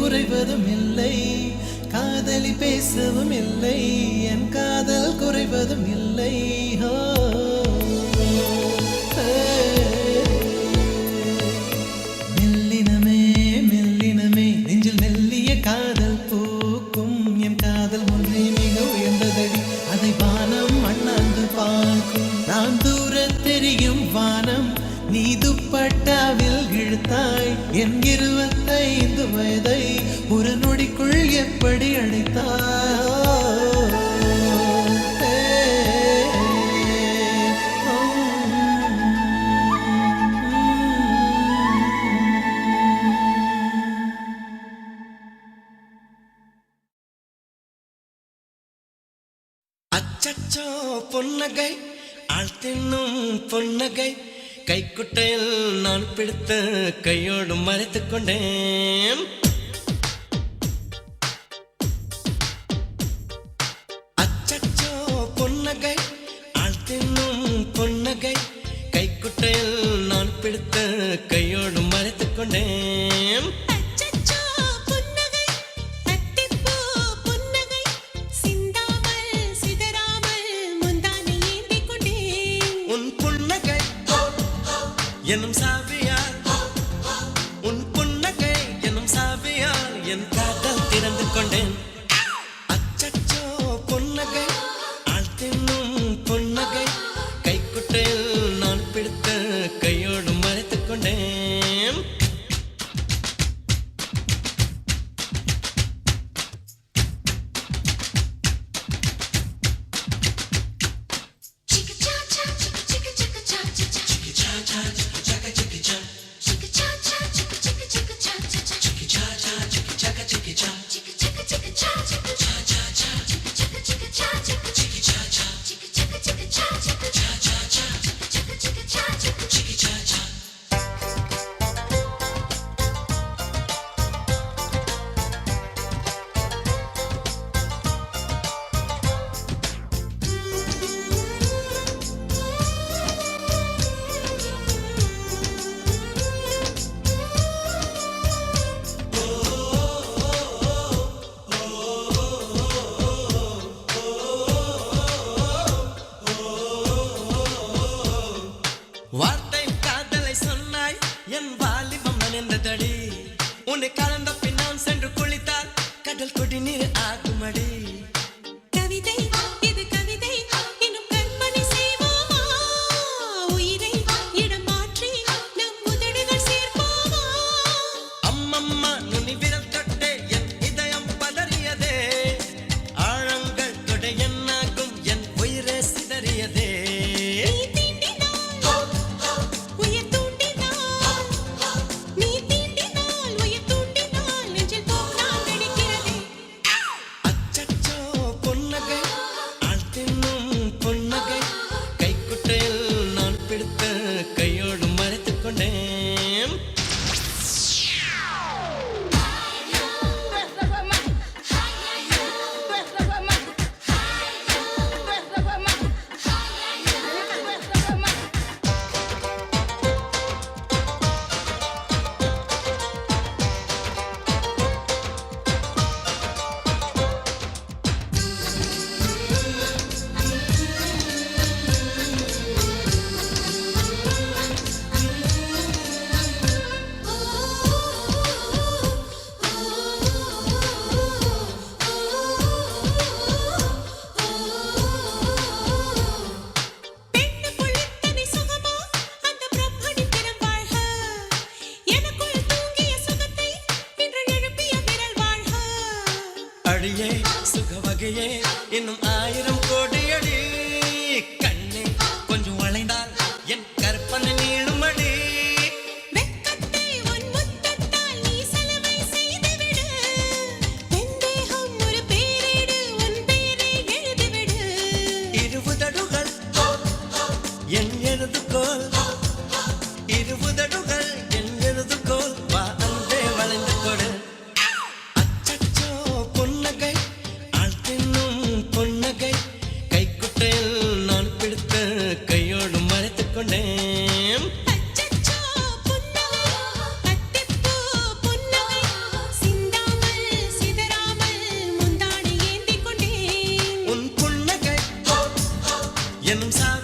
குறைவதும் இல்லை காதலி பேசவும் இல்லை என் காதல் குறைவதும் இல்லை ஹோ மெல்லினமே மெல்லினமே நெஞ்சில் மெல்லிய காதல் பூக்கும் என் காதல் ஒன்றே மிக உயர்ந்ததடி அதை வானம் அண்ணாந்து பார்க்கும் நான் தூர தெரியும் வானம் நீ துப்பட்டாவில் இழுத்தாய் என் 25 வயதை ஒரு நொடிக்குள் எப்படி அழைத்தாய் அச்சச்சோ பொன்னகை ஆள் தின்னும் பொன்னகை கைக்குட்டையில் நான் பிடித்த கையோடு மறைத்துக் கொண்டேன் அச்சச்சோ பொன்னகை ஆள் தின்னும் பொன்னகை கைக்குட்டையில் நான் பிடித்த கையோடு மறைத்துக் கொண்டேன் அச்சச்சோ புன்னகை அத்திப்பூ புன்னகை சிந்தாமல் சிதறாமல் முந்தானை ஏந்திக் கொண்டேன் உன் புன்னகை எனும் சாவியால் உன் புன்னகை எனும் சாவியால் என் காதல் திறந்து கொண்டேன் அச்சச்சோ பொன்னகை ஆள் தின்னும் பொன்னகை கைக்குட்டையில் நான் பிடித்த கையோடு மறைத்துக் கொண்டேன் Chicka cha cha chicka chicka chicka cha cha cha chicka cha cha chicka chaka chicka cha chicka cha cha chicka chicka chicka cha cha cha chicka cha cha chicka chaka chicka cha chicka chicka chicka cha chicka cha cha cha chicka chicka chicka cha chicka chicka cha cha chicka chicka chicka cha chicka cha cha cha chicka chicka chicka cha chicka chicka cha cha வார்த்தை காதலை சொன்னாய் என் வாலிபம் நனைந்ததடி உன்னை கலந்த பின் நான் சென்று குளித்தால் கடல் குடிநீர் ஆகுமடி கவிதை இது கவிதை இன்னும் கற்பனை செய்வோமா உயிரை இடம் மாற்றி நம் உதடுகள் சேர்ப்போமா அம்மம்மா நுனி விரல் தொட்டே என் இதயம் பதறியதே ஆழங்கள் தொட என்னாகும் என் உயிரே சிதறியதே நீ தீண்டினால் உயிர் தூண்டினால் நீ தீண்டினால் உயிர் தூண்டினால் நெஞ்சில் போனால் வெடிக்கிறதே அச்சச்சோ பொன்னகை ஆள் தின்னும் பொன்னகை கைக்குட்டையில் நான் பிடித்த கையோடு மறைத்துக் கொண்டேன் பெண்ணு புள்ளித்தனை சுகமா அந்த பிரம்மணி திறம் வாழ்க எனக்குள் தூங்கிய சுகத்தை இன்று எழுப்பிய விரல் வாழ்க அடியே சுக வகையே இன்னும் 1000 கோடி அடி கண்ணே கொஞ்சம் வளைந்தால் என் கற்பனை நீளுமடி வெட்கத்தை உன் முத்தத்தால் நீ சலவை செய்துவிடு வெந்தேகம் ஒரு பேரேடு உன் பேரை எழுதிவிடு இருபுதடுகள் என் எழுதுகோல் இருபுதடுகள் என் எழுதுகோல் வா அன்பே வளைந்து கொடு அச்சச்சோ பொன்னகை ஆள் தின்னும் பொன்னகை கைக்குட்டையில் நான் பிடித்த கையோடு மறைத்துக் கொண்டேன் அச்சச்சோ புன்னகை அத்திப்பூ புன்னகை சிந்தாமல் என்னும்